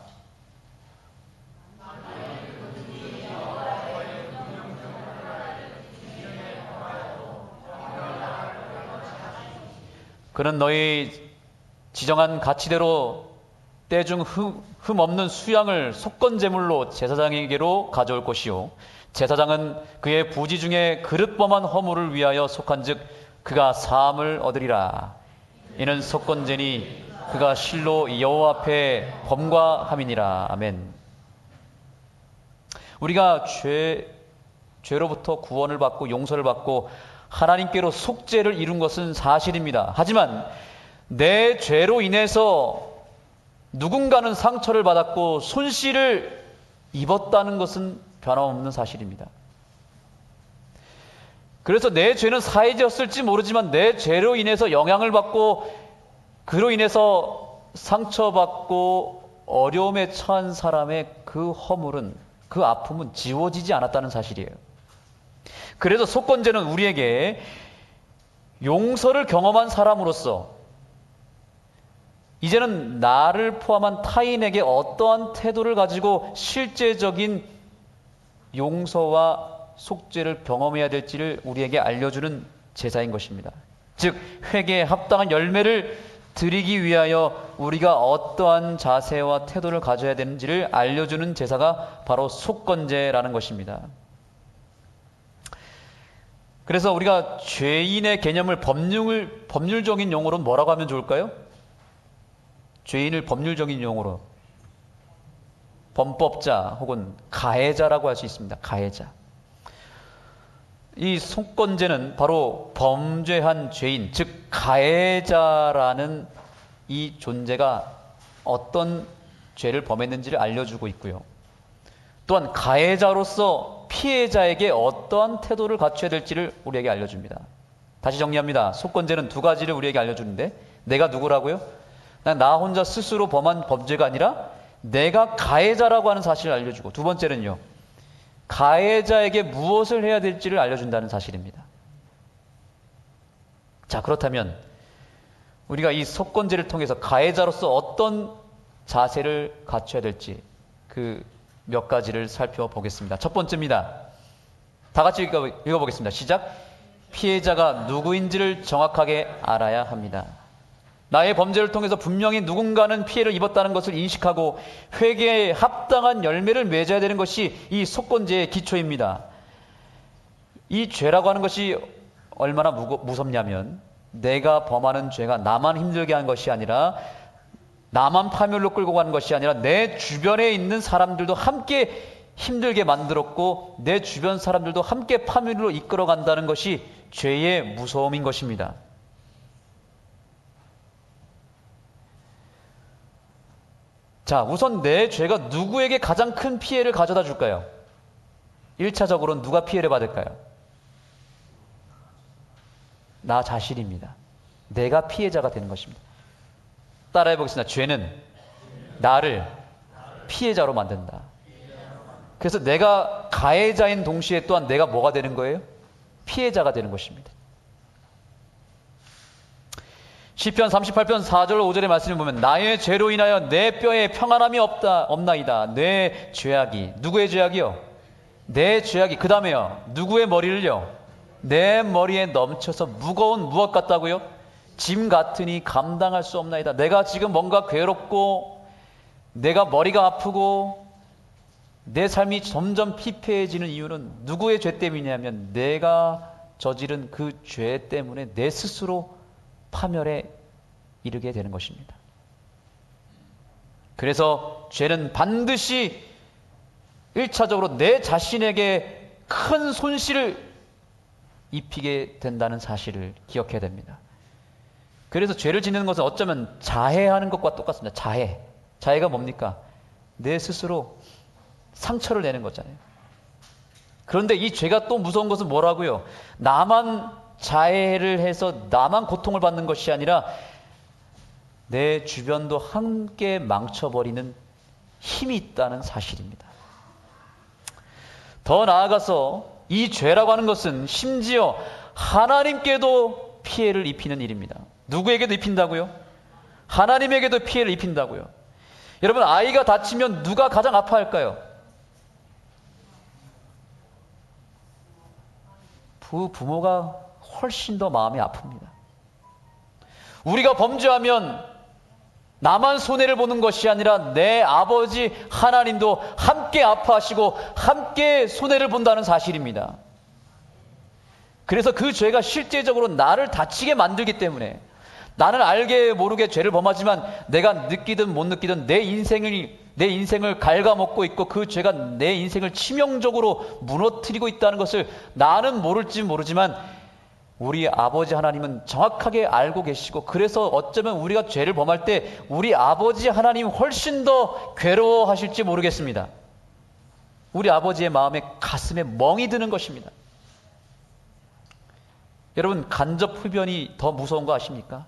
[SPEAKER 6] 그는 너희 지정한 가치대로 때중 흠 없는 수양을 속건제물로 제사장에게로 가져올 것이요 제사장은 그의 부지 중에 그릇범한 허물을 위하여 속한즉 그가 사함을 얻으리라. 이는 속건제니 그가 실로 여호와 앞에 범과함이니라. 아멘. 우리가 죄로부터 구원을 받고 용서를 받고 하나님께로 속죄를 이룬 것은 사실입니다. 하지만 내 죄로 인해서 누군가는 상처를 받았고 손실을 입었다는 것은 변함없는 사실입니다. 그래서 내 죄는 사해졌을지 모르지만 내 죄로 인해서 영향을 받고 그로 인해서 상처받고 어려움에 처한 사람의 그 허물은 그 아픔은 지워지지 않았다는 사실이에요. 그래서 속건제는 우리에게 용서를 경험한 사람으로서 이제는 나를 포함한 타인에게 어떠한 태도를 가지고 실제적인 용서와 속죄를 경험해야 될지를 우리에게 알려주는 제사인 것입니다. 즉 회개에 합당한 열매를 드리기 위하여 우리가 어떠한 자세와 태도를 가져야 되는지를 알려주는 제사가 바로 속건제라는 것입니다. 그래서 우리가 죄인의 개념을 법률적인 용어로는 뭐라고 하면 좋을까요? 죄인을 법률적인 용어로 범법자 혹은 가해자라고 할 수 있습니다. 가해자. 이 속건제는 바로 범죄한 죄인, 즉 가해자라는 이 존재가 어떤 죄를 범했는지를 알려주고 있고요. 또한 가해자로서 피해자에게 어떠한 태도를 갖춰야 될지를 우리에게 알려줍니다. 다시 정리합니다. 속건제는 두 가지를 우리에게 알려주는데 내가 누구라고요? 나 혼자 스스로 범한 범죄가 아니라 내가 가해자라고 하는 사실을 알려주고 두 번째는요. 가해자에게 무엇을 해야 될지를 알려준다는 사실입니다. 자, 그렇다면 우리가 이 속건제를 통해서 가해자로서 어떤 자세를 갖춰야 될지 그 몇 가지를 살펴보겠습니다. 첫 번째입니다. 다 같이 읽어보겠습니다. 시작. 피해자가 누구인지를 정확하게 알아야 합니다. 나의 범죄를 통해서 분명히 누군가는 피해를 입었다는 것을 인식하고 회개에 합당한 열매를 맺어야 되는 것이 이 속건제의 기초입니다. 이 죄라고 하는 것이 얼마나 무섭냐면 내가 범하는 죄가 나만 힘들게 한 것이 아니라 나만 파멸로 끌고 가는 것이 아니라 내 주변에 있는 사람들도 함께 힘들게 만들었고 내 주변 사람들도 함께 파멸로 이끌어 간다는 것이 죄의 무서움인 것입니다. 자, 우선 내 죄가 누구에게 가장 큰 피해를 가져다 줄까요? 1차적으로는 누가 피해를 받을까요? 나 자신입니다. 내가 피해자가 되는 것입니다. 따라해 보겠습니다. 죄는 나를 피해자로 만든다. 그래서 내가 가해자인 동시에 또한 내가 뭐가 되는 거예요? 피해자가 되는 것입니다. 시편 38편 4절 5절의 말씀을 보면 나의 죄로 인하여 내 뼈에 평안함이 없나이다. 내 죄악이. 누구의 죄악이요? 내 죄악이. 그 다음에요. 누구의 머리를요? 내 머리에 넘쳐서 무거운 무엇 같다고요? 짐 같으니 감당할 수 없나이다. 내가 지금 뭔가 괴롭고 내가 머리가 아프고 내 삶이 점점 피폐해지는 이유는 누구의 죄 때문이냐면 내가 저지른 그 죄 때문에 내 스스로 파멸에 이르게 되는 것입니다. 그래서 죄는 반드시 1차적으로 내 자신에게 큰 손실을 입히게 된다는 사실을 기억해야 됩니다. 그래서 죄를 짓는 것은 어쩌면 자해하는 것과 똑같습니다. 자해가 뭡니까? 내 스스로 상처를 내는 거잖아요. 그런데 이 죄가 또 무서운 것은 뭐라고요? 나만 자해를 해서 나만 고통을 받는 것이 아니라 내 주변도 함께 망쳐버리는 힘이 있다는 사실입니다. 더 나아가서 이 죄라고 하는 것은 심지어 하나님께도 피해를 입히는 일입니다. 누구에게도 입힌다고요? 하나님에게도 피해를 입힌다고요. 여러분, 아이가 다치면 누가 가장 아파할까요? 부모가 훨씬 더 마음이 아픕니다. 우리가 범죄하면 나만 손해를 보는 것이 아니라 내 아버지 하나님도 함께 아파하시고 함께 손해를 본다는 사실입니다. 그래서 그 죄가 실제적으로 나를 다치게 만들기 때문에 나는 알게 모르게 죄를 범하지만 내가 느끼든 못 느끼든 내 인생을 갉아먹고 있고 그 죄가 내 인생을 치명적으로 무너뜨리고 있다는 것을 나는 모를지 모르지만 우리 아버지 하나님은 정확하게 알고 계시고, 그래서 어쩌면 우리가 죄를 범할 때 우리 아버지 하나님 훨씬 더 괴로워하실지 모르겠습니다. 우리 아버지의 마음에 가슴에 멍이 드는 것입니다. 여러분, 간접 흡연이 더 무서운 거 아십니까?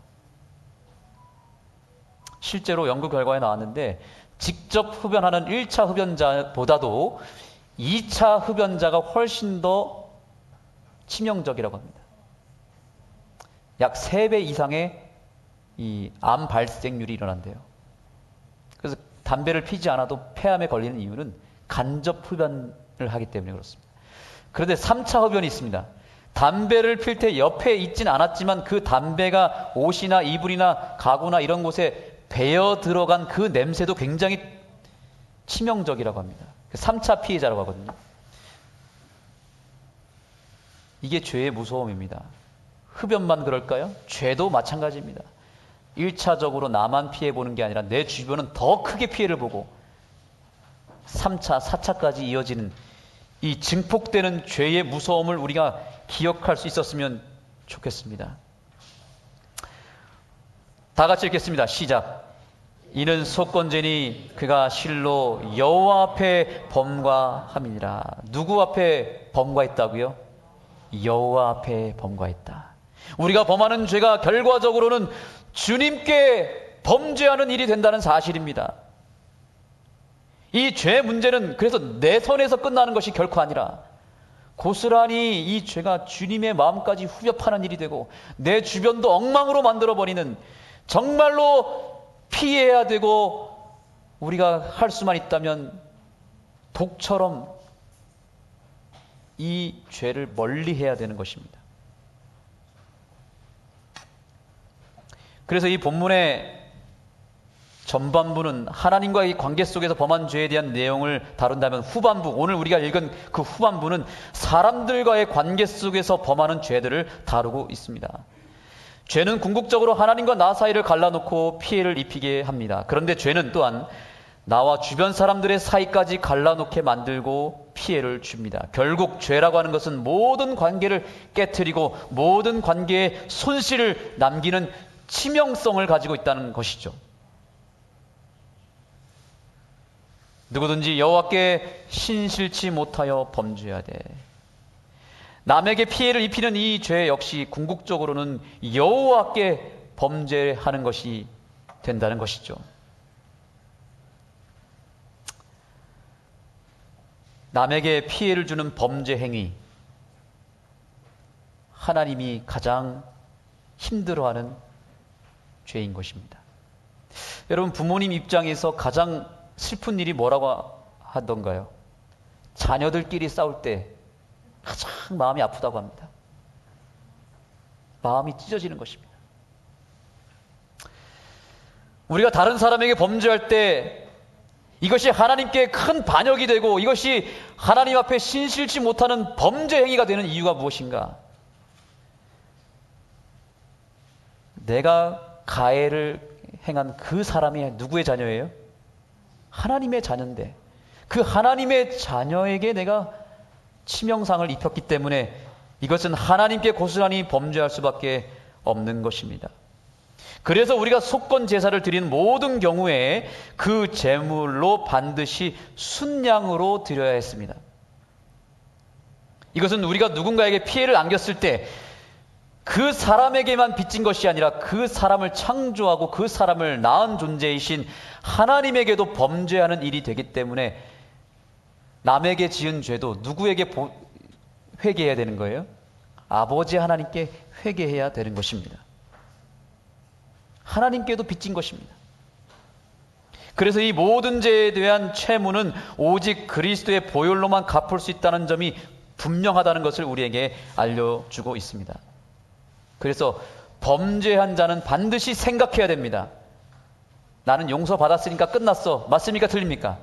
[SPEAKER 6] 실제로 연구 결과에 나왔는데 직접 흡연하는 1차 흡연자보다도 2차 흡연자가 훨씬 더 치명적이라고 합니다. 약 3배 이상의 이 암 발생률이 일어난대요. 그래서 담배를 피지 않아도 폐암에 걸리는 이유는 간접 흡연을 하기 때문에 그렇습니다. 그런데 3차 흡연이 있습니다. 담배를 필 때 옆에 있진 않았지만 그 담배가 옷이나 이불이나 가구나 이런 곳에 배어 들어간 그 냄새도 굉장히 치명적이라고 합니다. 3차 피해자라고 하거든요. 이게 죄의 무서움입니다. 흡연만 그럴까요? 죄도 마찬가지입니다. 1차적으로 나만 피해보는 게 아니라 내 주변은 더 크게 피해를 보고 3차, 4차까지 이어지는 이 증폭되는 죄의 무서움을 우리가 기억할 수 있었으면 좋겠습니다. 다 같이 읽겠습니다. 시작. 이는 속건죄니 그가 실로 여호와 앞에 범과함이니라. 누구 앞에 범과했다고요? 여호와 앞에 범과했다. 우리가 범하는 죄가 결과적으로는 주님께 범죄하는 일이 된다는 사실입니다. 이 죄 문제는 그래서 내 선에서 끝나는 것이 결코 아니라 고스란히 이 죄가 주님의 마음까지 후벼 파는 일이 되고 내 주변도 엉망으로 만들어버리는, 정말로 피해야 되고 우리가 할 수만 있다면 독처럼 이 죄를 멀리해야 되는 것입니다. 그래서 이 본문의 전반부는 하나님과의 관계 속에서 범한 죄에 대한 내용을 다룬다면, 후반부, 오늘 우리가 읽은 그 후반부는 사람들과의 관계 속에서 범하는 죄들을 다루고 있습니다. 죄는 궁극적으로 하나님과 나 사이를 갈라놓고 피해를 입히게 합니다. 그런데 죄는 또한 나와 주변 사람들의 사이까지 갈라놓게 만들고 피해를 줍니다. 결국 죄라고 하는 것은 모든 관계를 깨트리고 모든 관계에 손실을 남기는 치명성을 가지고 있다는 것이죠. 누구든지 여호와께 신실치 못하여 범죄하되, 남에게 피해를 입히는 이 죄 역시 궁극적으로는 여호와께 범죄하는 것이 된다는 것이죠. 남에게 피해를 주는 범죄 행위, 하나님이 가장 힘들어하는 죄인 것입니다. 여러분, 부모님 입장에서 가장 슬픈 일이 뭐라고 하던가요? 자녀들끼리 싸울 때 가장 마음이 아프다고 합니다. 마음이 찢어지는 것입니다. 우리가 다른 사람에게 범죄할 때 이것이 하나님께 큰 반역이 되고 이것이 하나님 앞에 신실치 못하는 범죄 행위가 되는 이유가 무엇인가? 내가 가해를 행한 그 사람이 누구의 자녀예요? 하나님의 자녀인데 그 하나님의 자녀에게 내가 치명상을 입혔기 때문에 이것은 하나님께 고스란히 범죄할 수밖에 없는 것입니다. 그래서 우리가 속건 제사를 드리는 모든 경우에 그 제물로 반드시 순양으로 드려야 했습니다. 이것은 우리가 누군가에게 피해를 안겼을 때 그 사람에게만 빚진 것이 아니라 그 사람을 창조하고 그 사람을 낳은 존재이신 하나님에게도 범죄하는 일이 되기 때문에 남에게 지은 죄도 누구에게 회개해야 되는 거예요? 아버지 하나님께 회개해야 되는 것입니다. 하나님께도 빚진 것입니다. 그래서 이 모든 죄에 대한 채무는 오직 그리스도의 보혈로만 갚을 수 있다는 점이 분명하다는 것을 우리에게 알려주고 있습니다. 그래서 범죄한 자는 반드시 생각해야 됩니다. 나는 용서받았으니까 끝났어. 맞습니까? 틀립니까?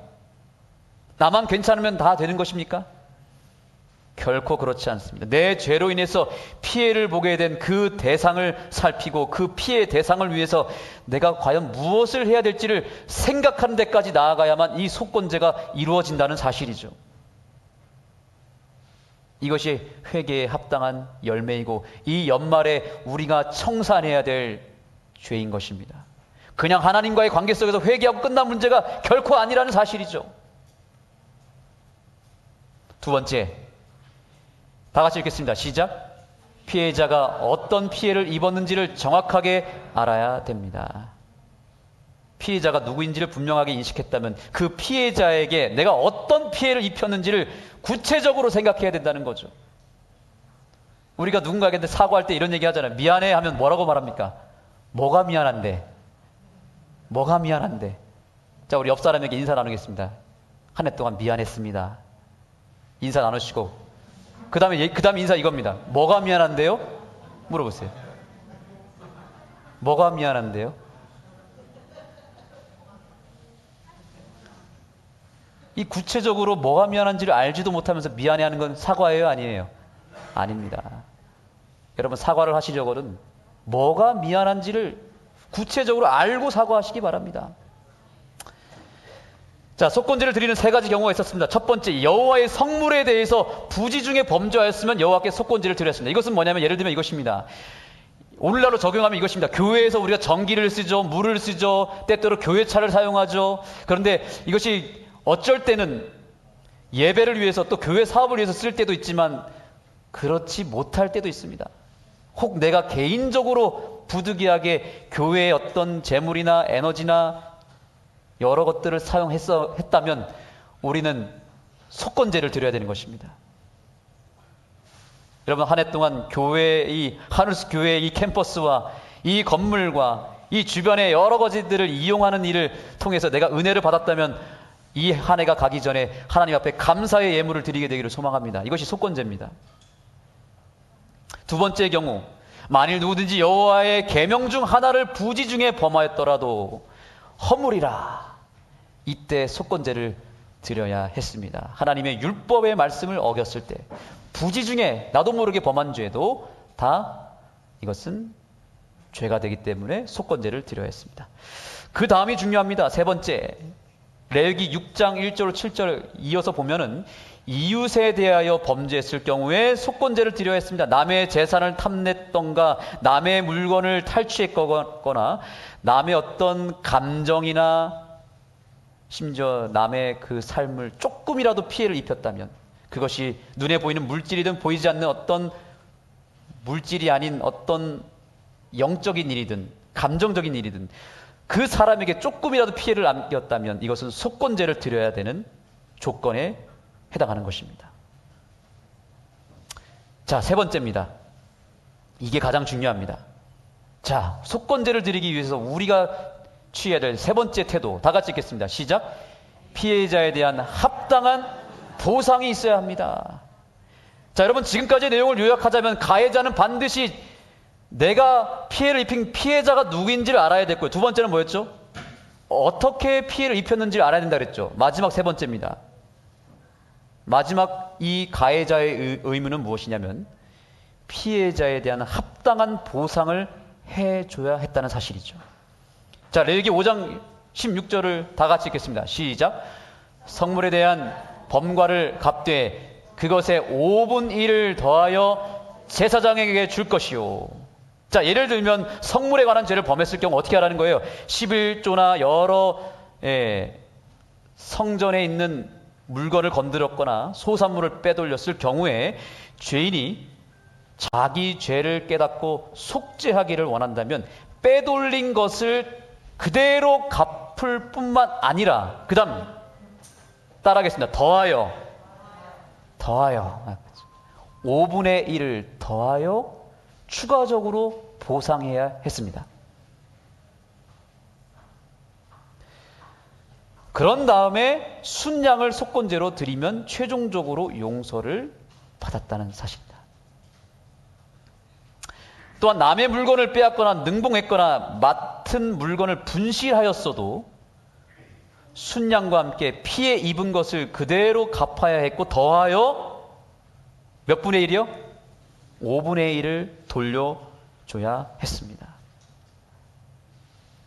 [SPEAKER 6] 나만 괜찮으면 다 되는 것입니까? 결코 그렇지 않습니다. 내 죄로 인해서 피해를 보게 된 그 대상을 살피고 그 피해 대상을 위해서 내가 과연 무엇을 해야 될지를 생각하는 데까지 나아가야만 이 속건제가 이루어진다는 사실이죠. 이것이 회개에 합당한 열매이고 이 연말에 우리가 청산해야 될 죄인 것입니다. 그냥 하나님과의 관계 속에서 회개하고 끝난 문제가 결코 아니라는 사실이죠. 두 번째, 다 같이 읽겠습니다. 시작. 피해자가 어떤 피해를 입었는지를 정확하게 알아야 됩니다. 피해자가 누구인지를 분명하게 인식했다면 그 피해자에게 내가 어떤 피해를 입혔는지를 구체적으로 생각해야 된다는 거죠. 우리가 누군가에게 사과할 때 이런 얘기 하잖아요. 미안해 하면 뭐라고 말합니까? 뭐가 미안한데? 뭐가 미안한데? 자, 우리 옆 사람에게 인사 나누겠습니다. 한 해 동안 미안했습니다. 인사 나누시고 그 다음에 인사 이겁니다. 뭐가 미안한데요? 물어보세요. 뭐가 미안한데요? 이 구체적으로 뭐가 미안한지를 알지도 못하면서 미안해하는 건 사과예요? 아니에요? 아닙니다. 여러분 사과를 하시려거든 뭐가 미안한지를 구체적으로 알고 사과하시기 바랍니다. 자, 속건제를 드리는 세 가지 경우가 있었습니다. 첫 번째, 여호와의 성물에 대해서 부지 중에 범죄하였으면 여호와께 속건제를 드렸습니다. 이것은 뭐냐면 예를 들면 이것입니다. 오늘날로 적용하면 이것입니다. 교회에서 우리가 전기를 쓰죠, 물을 쓰죠, 때때로 교회차를 사용하죠. 그런데 이것이 어쩔 때는 예배를 위해서 또 교회 사업을 위해서 쓸 때도 있지만 그렇지 못할 때도 있습니다. 혹 내가 개인적으로 부득이하게 교회의 어떤 재물이나 에너지나 여러 것들을 사용했다면 우리는 속건제를 드려야 되는 것입니다. 여러분 한 해 동안 하늘스 교회의 이 캠퍼스와 이 건물과 이 주변의 여러 가지들을 이용하는 일을 통해서 내가 은혜를 받았다면 이 한 해가 가기 전에 하나님 앞에 감사의 예물을 드리게 되기를 소망합니다. 이것이 속건제입니다. 두 번째 경우, 만일 누구든지 여호와의 계명 중 하나를 부지 중에 범하였더라도 허물이라. 이때 속건제를 드려야 했습니다. 하나님의 율법의 말씀을 어겼을 때 부지 중에 나도 모르게 범한 죄도 다 이것은 죄가 되기 때문에 속건제를 드려야 했습니다. 그 다음이 중요합니다. 세 번째, 레위기 6장 1절 7절 이어서 보면은 이웃에 대하여 범죄했을 경우에 속건제를 드려야 했습니다. 남의 재산을 탐냈던가 남의 물건을 탈취했거나 남의 어떤 감정이나 심지어 남의 그 삶을 조금이라도 피해를 입혔다면 그것이 눈에 보이는 물질이든 보이지 않는 어떤 물질이 아닌 어떤 영적인 일이든 감정적인 일이든 그 사람에게 조금이라도 피해를 안겼다면 이것은 속건제를 드려야 되는 조건에 해당하는 것입니다. 자, 세 번째입니다. 이게 가장 중요합니다. 자, 속건제를 드리기 위해서 우리가 취해야 될 세 번째 태도, 다 같이 읽겠습니다. 시작. 피해자에 대한 합당한 보상이 있어야 합니다. 자, 여러분 지금까지의 내용을 요약하자면 가해자는 반드시 내가 피해를 입힌 피해자가 누구인지를 알아야 됐고요. 두 번째는 뭐였죠? 어떻게 피해를 입혔는지를 알아야 된다 그랬죠. 마지막 세 번째입니다. 마지막 이 가해자의 의무는 무엇이냐면 피해자에 대한 합당한 보상을 해줘야 했다는 사실이죠. 자, 레위기 5장 16절을 다 같이 읽겠습니다. 시작. 성물에 대한 범과를 갚되 그것의 5분 1을 더하여 제사장에게 줄 것이요. 자, 예를 들면 성물에 관한 죄를 범했을 경우 어떻게 하라는 거예요? 11조나 여러 성전에 있는 물건을 건드렸거나 소산물을 빼돌렸을 경우에 죄인이 자기 죄를 깨닫고 속죄하기를 원한다면 빼돌린 것을 그대로 갚을 뿐만 아니라 그 다음 따라하겠습니다. 더하여 5분의 1을 더하여 추가적으로 보상해야 했습니다. 그런 다음에 순양을 속건제로 드리면 최종적으로 용서를 받았다는 사실입니다. 또한 남의 물건을 빼앗거나 능봉했거나 맡은 물건을 분실하였어도 순양과 함께 피해 입은 것을 그대로 갚아야 했고 더하여 몇 분의 1이요? 5분의 1을 돌려줘야 했습니다.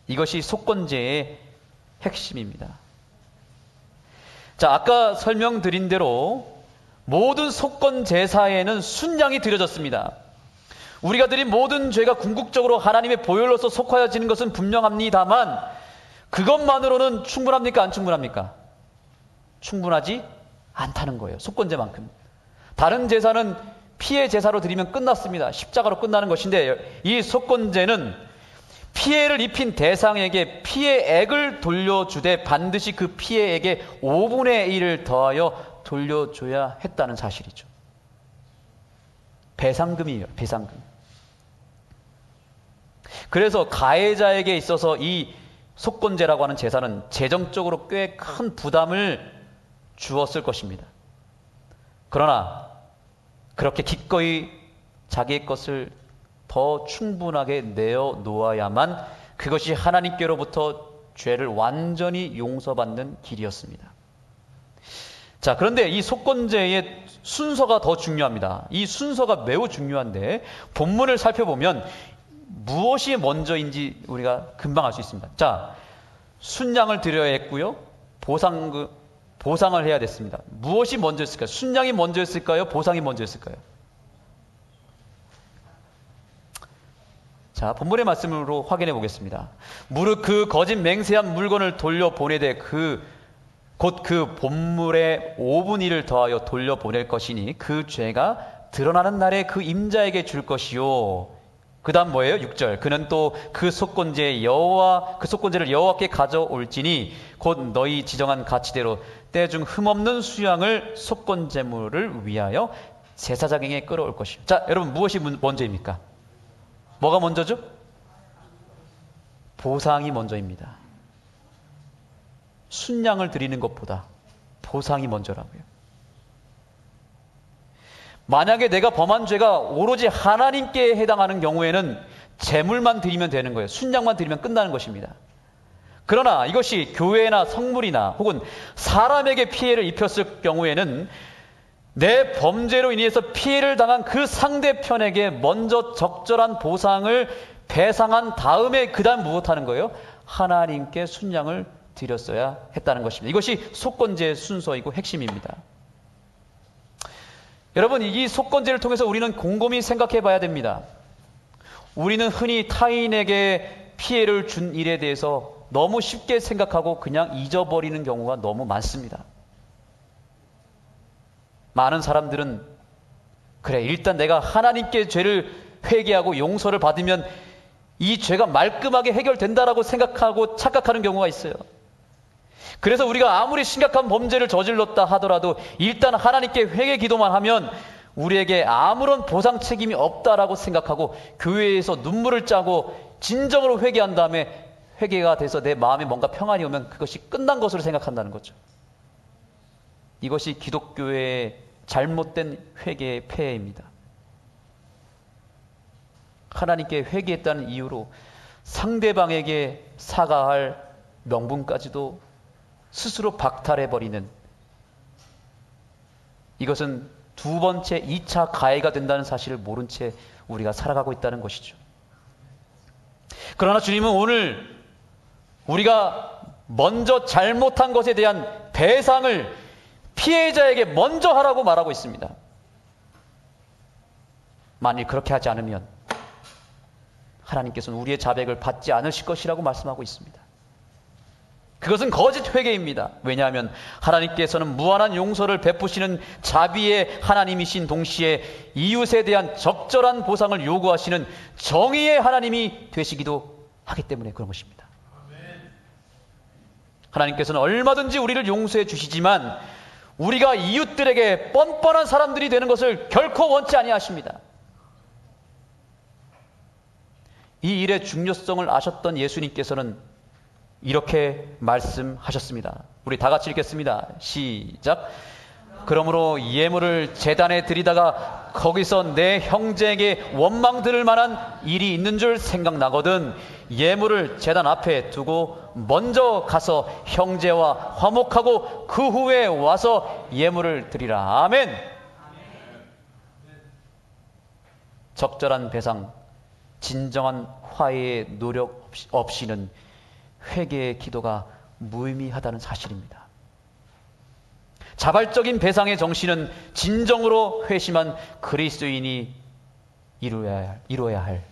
[SPEAKER 6] 이것이 속건제의 핵심입니다. 자, 아까 설명드린 대로 모든 속건 제사에는 순양이 드려졌습니다. 우리가 드린 모든 죄가 궁극적으로 하나님의 보혈로서 속하여지는 것은 분명합니다만 그것만으로는 충분합니까? 안 충분합니까? 충분하지 않다는 거예요. 속건제만큼. 다른 제사는 피해 제사로 드리면 끝났습니다. 십자가로 끝나는 것인데 이 속건제는 피해를 입힌 대상에게 피해액을 돌려주되 반드시 그 피해액의 5분의 1을 더하여 돌려줘야 했다는 사실이죠. 배상금이에요. 배상금. 그래서 가해자에게 있어서 이 속건제라고 하는 제사는 재정적으로 꽤 큰 부담을 주었을 것입니다. 그러나 그렇게 기꺼이 자기의 것을 더 충분하게 내어 놓아야만 그것이 하나님께로부터 죄를 완전히 용서받는 길이었습니다. 자, 그런데 이 속건제의 순서가 더 중요합니다. 이 순서가 매우 중요한데 본문을 살펴보면 무엇이 먼저인지 우리가 금방 알 수 있습니다. 자, 순양을 드려야 했고요. 보상을 해야 됐습니다. 무엇이 먼저였을까요? 순양이 먼저였을까요? 보상이 먼저였을까요? 자, 본문의 말씀으로 확인해 보겠습니다. 무릇 그 거짓 맹세한 물건을 돌려보내되 곧 그 본물의 5분 1을 더하여 돌려보낼 것이니 그 죄가 드러나는 날에 그 임자에게 줄 것이요. 그 다음 뭐예요? 6절. 그는 또 그 속건제를 여호와께 가져올지니 곧 너희 지정한 가치대로 때중 흠없는 수양을 속건제물을 위하여 제사장에게 끌어올 것이요. 자, 여러분 무엇이 먼저입니까? 뭐가 먼저죠? 보상이 먼저입니다. 순양을 드리는 것보다 보상이 먼저라고요. 만약에 내가 범한 죄가 오로지 하나님께 해당하는 경우에는 제물만 드리면 되는 거예요. 순양만 드리면 끝나는 것입니다. 그러나 이것이 교회나 성물이나 혹은 사람에게 피해를 입혔을 경우에는 내 범죄로 인해서 피해를 당한 그 상대편에게 먼저 적절한 보상을 배상한 다음에 그 다음 무엇하는 거예요? 하나님께 순양을 드렸어야 했다는 것입니다. 이것이 속건제의 순서이고 핵심입니다. 여러분, 이 속건제를 통해서 우리는 곰곰이 생각해 봐야 됩니다. 우리는 흔히 타인에게 피해를 준 일에 대해서 너무 쉽게 생각하고 그냥 잊어버리는 경우가 너무 많습니다. 많은 사람들은 그래, 일단 내가 하나님께 죄를 회개하고 용서를 받으면 이 죄가 말끔하게 해결된다라고 생각하고 착각하는 경우가 있어요. 그래서 우리가 아무리 심각한 범죄를 저질렀다 하더라도 일단 하나님께 회개 기도만 하면 우리에게 아무런 보상 책임이 없다라고 생각하고 교회에서 눈물을 짜고 진정으로 회개한 다음에 회개가 돼서 내 마음에 뭔가 평안이 오면 그것이 끝난 것으로 생각한다는 거죠. 이것이 기독교의 잘못된 회개의 폐해입니다. 하나님께 회개했다는 이유로 상대방에게 사과할 명분까지도 스스로 박탈해버리는, 이것은 두 번째 2차 가해가 된다는 사실을 모른 채 우리가 살아가고 있다는 것이죠. 그러나 주님은 오늘 우리가 먼저 잘못한 것에 대한 배상을 피해자에게 먼저 하라고 말하고 있습니다. 만일 그렇게 하지 않으면 하나님께서는 우리의 자백을 받지 않으실 것이라고 말씀하고 있습니다. 그것은 거짓 회개입니다. 왜냐하면 하나님께서는 무한한 용서를 베푸시는 자비의 하나님이신 동시에 이웃에 대한 적절한 보상을 요구하시는 정의의 하나님이 되시기도 하기 때문에 그런 것입니다. 하나님께서는 얼마든지 우리를 용서해 주시지만 우리가 이웃들에게 뻔뻔한 사람들이 되는 것을 결코 원치 아니하십니다. 이 일의 중요성을 아셨던 예수님께서는 이렇게 말씀하셨습니다. 우리 다 같이 읽겠습니다. 시작. 그러므로 예물을 제단에 드리다가 거기서 내 형제에게 원망 들을 만한 일이 있는 줄 생각나거든 예물을 제단 앞에 두고 먼저 가서 형제와 화목하고 그 후에 와서 예물을 드리라. 아멘. 적절한 배상, 진정한 화해의 노력 없이는 회개의 기도가 무의미하다는 사실입니다. 자발적인 배상의 정신은 진정으로 회심한 그리스도인이 이루어야 할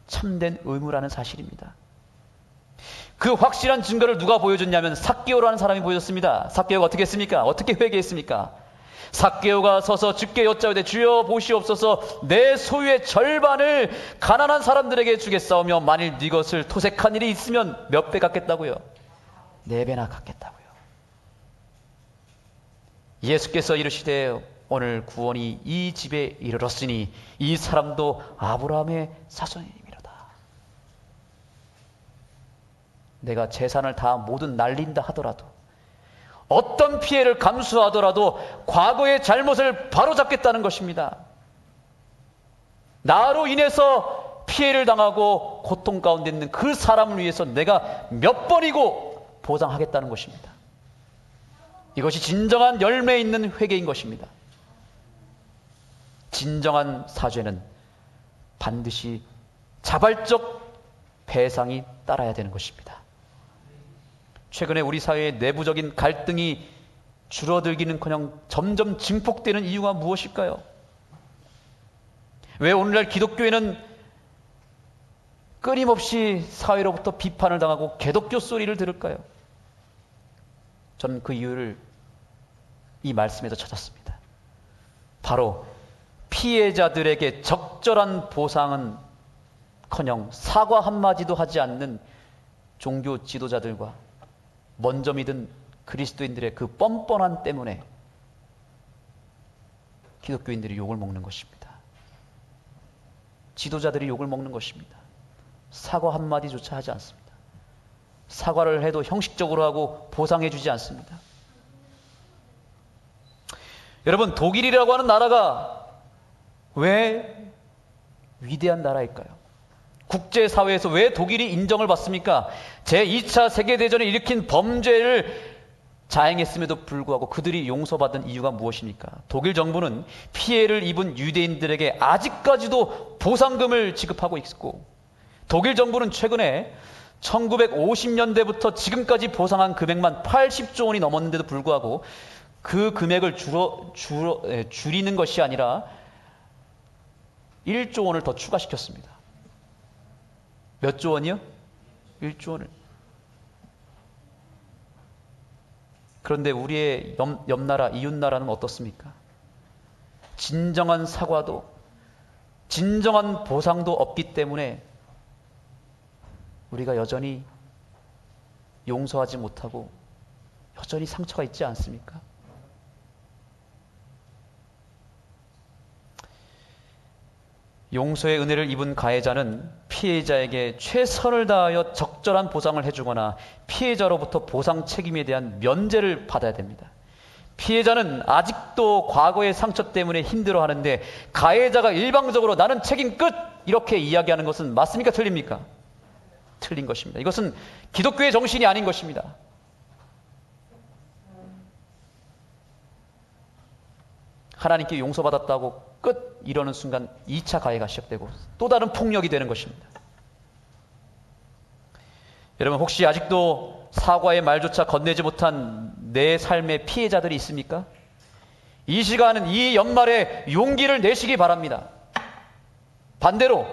[SPEAKER 6] 참된 의무라는 사실입니다. 그 확실한 증거를 누가 보여줬냐면 삭개오라는 사람이 보여줬습니다. 삭개오가 어떻게 했습니까? 어떻게 회개했습니까? 삭개오가 서서 주께 여짜오되 주여 보시옵소서 내 소유의 절반을 가난한 사람들에게 주겠사오며 만일 네 것을 토색한 일이 있으면 몇 배 갚겠다고요? 4배나 갚겠다고요. 예수께서 이르시되 오늘 구원이 이 집에 이르렀으니 이 사람도 아브라함의 자손이니미로다. 내가 재산을 다 모두 날린다 하더라도 어떤 피해를 감수하더라도 과거의 잘못을 바로잡겠다는 것입니다. 나로 인해서 피해를 당하고 고통 가운데 있는 그 사람을 위해서 내가 몇 번이고 보상하겠다는 것입니다. 이것이 진정한 열매 있는 회개인 것입니다. 진정한 사죄는 반드시 자발적 배상이 따라야 되는 것입니다. 최근에 우리 사회의 내부적인 갈등이 줄어들기는커녕 점점 증폭되는 이유가 무엇일까요? 왜 오늘날 기독교에는 끊임없이 사회로부터 비판을 당하고 개독교 소리를 들을까요? 저는 그 이유를 이 말씀에서 찾았습니다. 바로 피해자들에게 적절한 보상은커녕 사과 한마디도 하지 않는 종교 지도자들과 먼저 믿은 그리스도인들의 그 뻔뻔함 때문에 기독교인들이 욕을 먹는 것입니다. 지도자들이 욕을 먹는 것입니다. 사과 한마디조차 하지 않습니다. 사과를 해도 형식적으로 하고 보상해 주지 않습니다. 여러분, 독일이라고 하는 나라가 왜 위대한 나라일까요? 국제사회에서 왜 독일이 인정을 받습니까? 제2차 세계대전을 일으킨 범죄를 자행했음에도 불구하고 그들이 용서받은 이유가 무엇입니까? 독일 정부는 피해를 입은 유대인들에게 아직까지도 보상금을 지급하고 있고, 독일 정부는 최근에 1950년대부터 지금까지 보상한 금액만 80조 원이 넘었는데도 불구하고 그 금액을 줄이는 것이 아니라 1조 원을 더 추가시켰습니다. 몇 조 원이요? 1조 원을. 그런데 우리의 옆나라, 이웃나라는 어떻습니까? 진정한 사과도, 진정한 보상도 없기 때문에 우리가 여전히 용서하지 못하고 여전히 상처가 있지 않습니까? 용서의 은혜를 입은 가해자는 피해자에게 최선을 다하여 적절한 보상을 해주거나 피해자로부터 보상 책임에 대한 면제를 받아야 됩니다. 피해자는 아직도 과거의 상처 때문에 힘들어하는데 가해자가 일방적으로 나는 책임 끝! 이렇게 이야기하는 것은 맞습니까? 틀립니까? 틀린 것입니다. 이것은 기독교의 정신이 아닌 것입니다. 하나님께 용서받았다고 끝! 이러는 순간 2차 가해가 시작되고 또 다른 폭력이 되는 것입니다. 여러분 혹시 아직도 사과의 말조차 건네지 못한 내 삶의 피해자들이 있습니까? 이 시간은 이 연말에 용기를 내시기 바랍니다. 반대로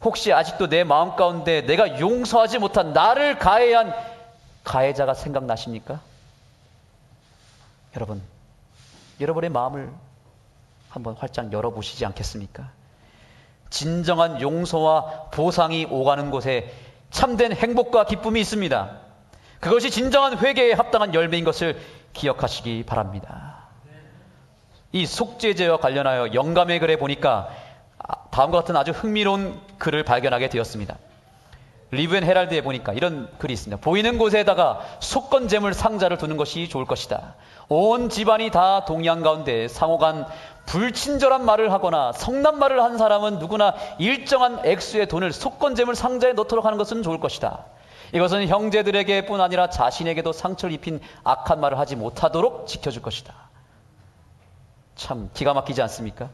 [SPEAKER 6] 혹시 아직도 내 마음 가운데 내가 용서하지 못한 나를 가해한 가해자가 생각나십니까? 여러분, 여러분의 마음을 한번 활짝 열어보시지 않겠습니까? 진정한 용서와 보상이 오가는 곳에 참된 행복과 기쁨이 있습니다. 그것이 진정한 회개에 합당한 열매인 것을 기억하시기 바랍니다. 이 속죄제와 관련하여 영감의 글에 보니까 다음과 같은 아주 흥미로운 글을 발견하게 되었습니다. 리브 앤 헤랄드에 보니까 이런 글이 있습니다. 보이는 곳에다가 속건제물 상자를 두는 것이 좋을 것이다. 온 집안이 다 동의한 가운데 상호간 불친절한 말을 하거나 성난 말을 한 사람은 누구나 일정한 액수의 돈을 속건제물 상자에 넣도록 하는 것은 좋을 것이다. 이것은 형제들에게 뿐 아니라 자신에게도 상처를 입힌 악한 말을 하지 못하도록 지켜줄 것이다. 참 기가 막히지 않습니까?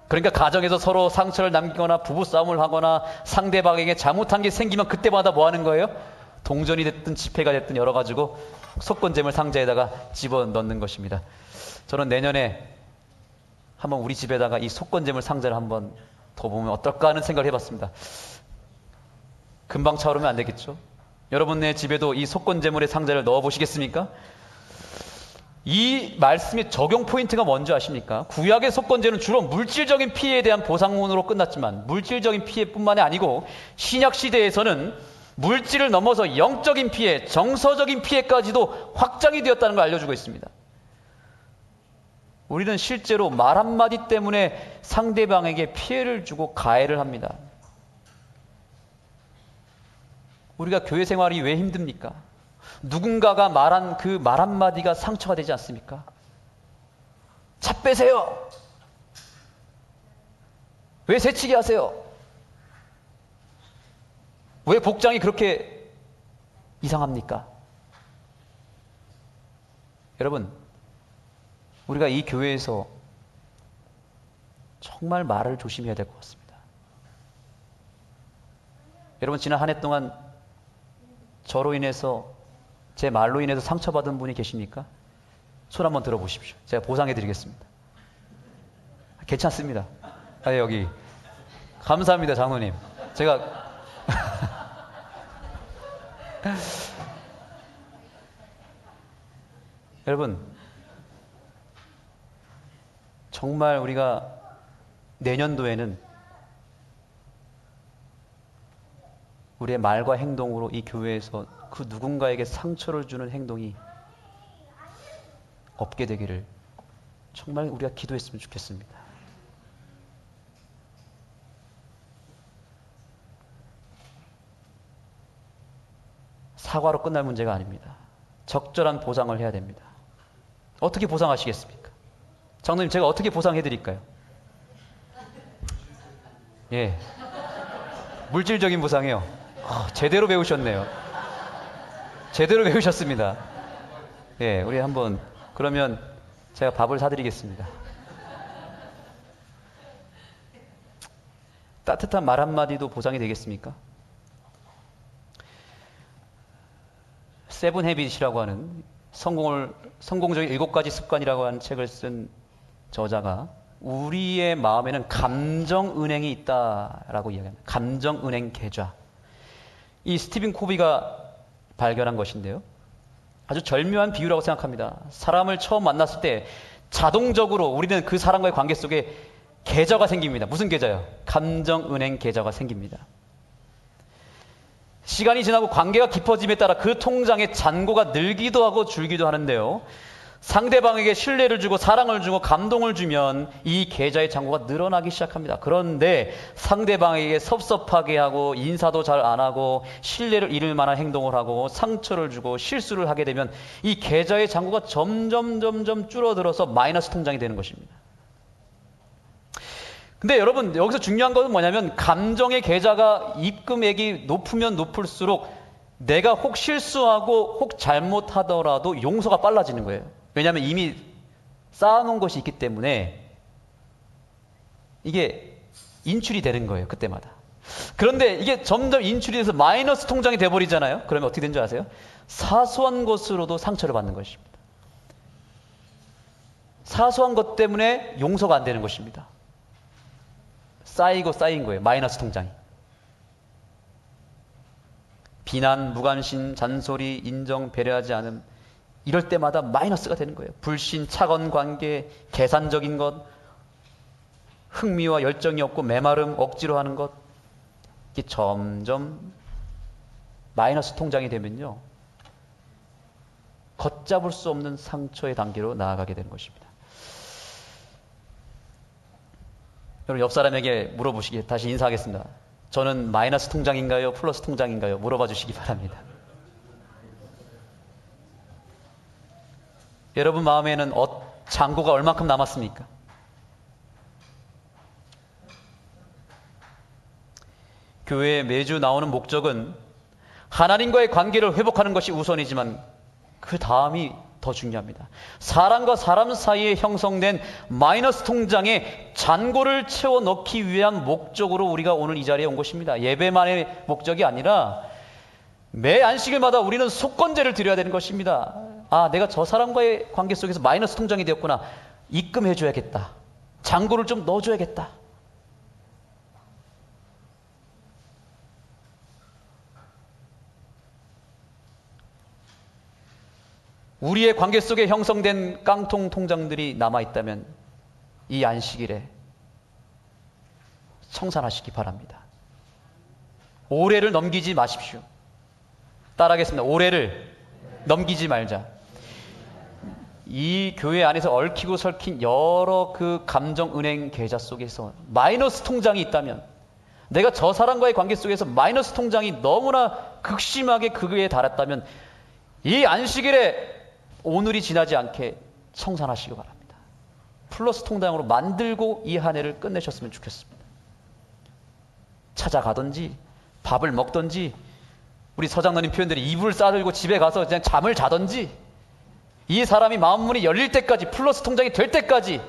[SPEAKER 6] 그러니까 가정에서 서로 상처를 남기거나 부부싸움을 하거나 상대방에게 잘못한 게 생기면 그때마다 뭐 하는 거예요? 동전이 됐든 지폐가 됐든 열어가지고 속건제물 상자에다가 집어넣는 것입니다. 저는 내년에 한번 우리 집에다가 이 속건제물 상자를 한번 더 보면 어떨까 하는 생각을 해봤습니다. 금방 차오르면 안 되겠죠? 여러분의 집에도 이 속건제물의 상자를 넣어보시겠습니까? 이 말씀의 적용 포인트가 뭔지 아십니까? 구약의 속건제는 주로 물질적인 피해에 대한 보상문으로 끝났지만 물질적인 피해뿐만이 아니고 신약 시대에서는 물질을 넘어서 영적인 피해, 정서적인 피해까지도 확장이 되었다는 걸 알려주고 있습니다. 우리는 실제로 말 한마디 때문에 상대방에게 피해를 주고 가해를 합니다. 우리가 교회 생활이 왜 힘듭니까? 누군가가 말한 그 말 한마디가 상처가 되지 않습니까? 차 빼세요! 왜 새치기 하세요? 왜 복장이 그렇게 이상합니까? 여러분, 우리가 이 교회에서 정말 말을 조심해야 될 것 같습니다. 여러분, 지난 한 해 동안 저로 인해서 제 말로 인해서 상처받은 분이 계십니까? 손 한번 들어보십시오. 제가 보상해 드리겠습니다. 괜찮습니다. 아, 여기 감사합니다, 장로님. 제가 여러분, 정말 우리가 내년도에는 우리의 말과 행동으로 이 교회에서 그 누군가에게 상처를 주는 행동이 없게 되기를 정말 우리가 기도했으면 좋겠습니다. 사과로 끝날 문제가 아닙니다. 적절한 보상을 해야 됩니다. 어떻게 보상하시겠습니까? 장로님, 제가 어떻게 보상해 드릴까요? 예, 물질적인 보상이요. 제대로 배우셨네요. 제대로 배우셨습니다. 예, 우리 한번 그러면 제가 밥을 사드리겠습니다. 따뜻한 말 한마디도 보상이 되겠습니까? 세븐 헤빗이라고 하는 성공적인 7가지 습관이라고 하는 책을 쓴 저자가 우리의 마음에는 감정은행이 있다라고 이야기합니다. 감정은행 계좌. 이 스티븐 코비가 발견한 것인데요. 아주 절묘한 비유라고 생각합니다. 사람을 처음 만났을 때 자동적으로 우리는 그 사람과의 관계 속에 계좌가 생깁니다. 무슨 계좌요? 감정은행 계좌가 생깁니다. 시간이 지나고 관계가 깊어짐에 따라 그 통장의 잔고가 늘기도 하고 줄기도 하는데요. 상대방에게 신뢰를 주고 사랑을 주고 감동을 주면 이 계좌의 잔고가 늘어나기 시작합니다. 그런데 상대방에게 섭섭하게 하고 인사도 잘 안 하고 신뢰를 잃을 만한 행동을 하고 상처를 주고 실수를 하게 되면 이 계좌의 잔고가 점점 줄어들어서 마이너스 통장이 되는 것입니다. 근데 여러분, 여기서 중요한 것은 뭐냐면 감정의 계좌가 입금액이 높으면 높을수록 내가 혹 실수하고 혹 잘못하더라도 용서가 빨라지는 거예요. 왜냐하면 이미 쌓아놓은 것이 있기 때문에 이게 인출이 되는 거예요, 그때마다. 그런데 이게 점점 인출이 돼서 마이너스 통장이 돼버리잖아요. 그러면 어떻게 된 줄 아세요? 사소한 것으로도 상처를 받는 것입니다. 사소한 것 때문에 용서가 안 되는 것입니다. 쌓이고 쌓인 거예요. 마이너스 통장이. 비난, 무관심, 잔소리, 인정, 배려하지 않음, 이럴 때마다 마이너스가 되는 거예요. 불신, 착언 관계, 계산적인 것, 흥미와 열정이 없고 메마름, 억지로 하는 것, 이게 점점 마이너스 통장이 되면요, 걷잡을 수 없는 상처의 단계로 나아가게 되는 것입니다. 여러분, 옆 사람에게 물어보시기, 다시 인사하겠습니다. 저는 마이너스 통장인가요? 플러스 통장인가요? 물어봐 주시기 바랍니다. 여러분 마음에는 잔고가 얼만큼 남았습니까? 교회에 매주 나오는 목적은 하나님과의 관계를 회복하는 것이 우선이지만 그 다음이 더 중요합니다. 사람과 사람 사이에 형성된 마이너스 통장에 잔고를 채워 넣기 위한 목적으로 우리가 오늘 이 자리에 온 것입니다. 예배만의 목적이 아니라 매 안식일마다 우리는 속건제를 드려야 되는 것입니다. 아, 내가 저 사람과의 관계 속에서 마이너스 통장이 되었구나. 입금해 줘야겠다. 잔고를 좀 넣어줘야겠다. 우리의 관계 속에 형성된 깡통 통장들이 남아있다면 이 안식일에 청산하시기 바랍니다. 올해를 넘기지 마십시오. 따라하겠습니다. 올해를 넘기지 말자. 이 교회 안에서 얽히고 설킨 여러 그 감정은행 계좌 속에서 마이너스 통장이 있다면, 내가 저 사람과의 관계 속에서 마이너스 통장이 너무나 극심하게 극에 달했다면 이 안식일에 오늘이 지나지 않게 청산하시기 바랍니다. 플러스 통장으로 만들고 이 한 해를 끝내셨으면 좋겠습니다. 찾아가든지 밥을 먹든지, 우리 서장로님 표현대로 이불 싸들고 집에 가서 그냥 잠을 자든지, 이 사람이 마음문이 열릴 때까지, 플러스 통장이 될 때까지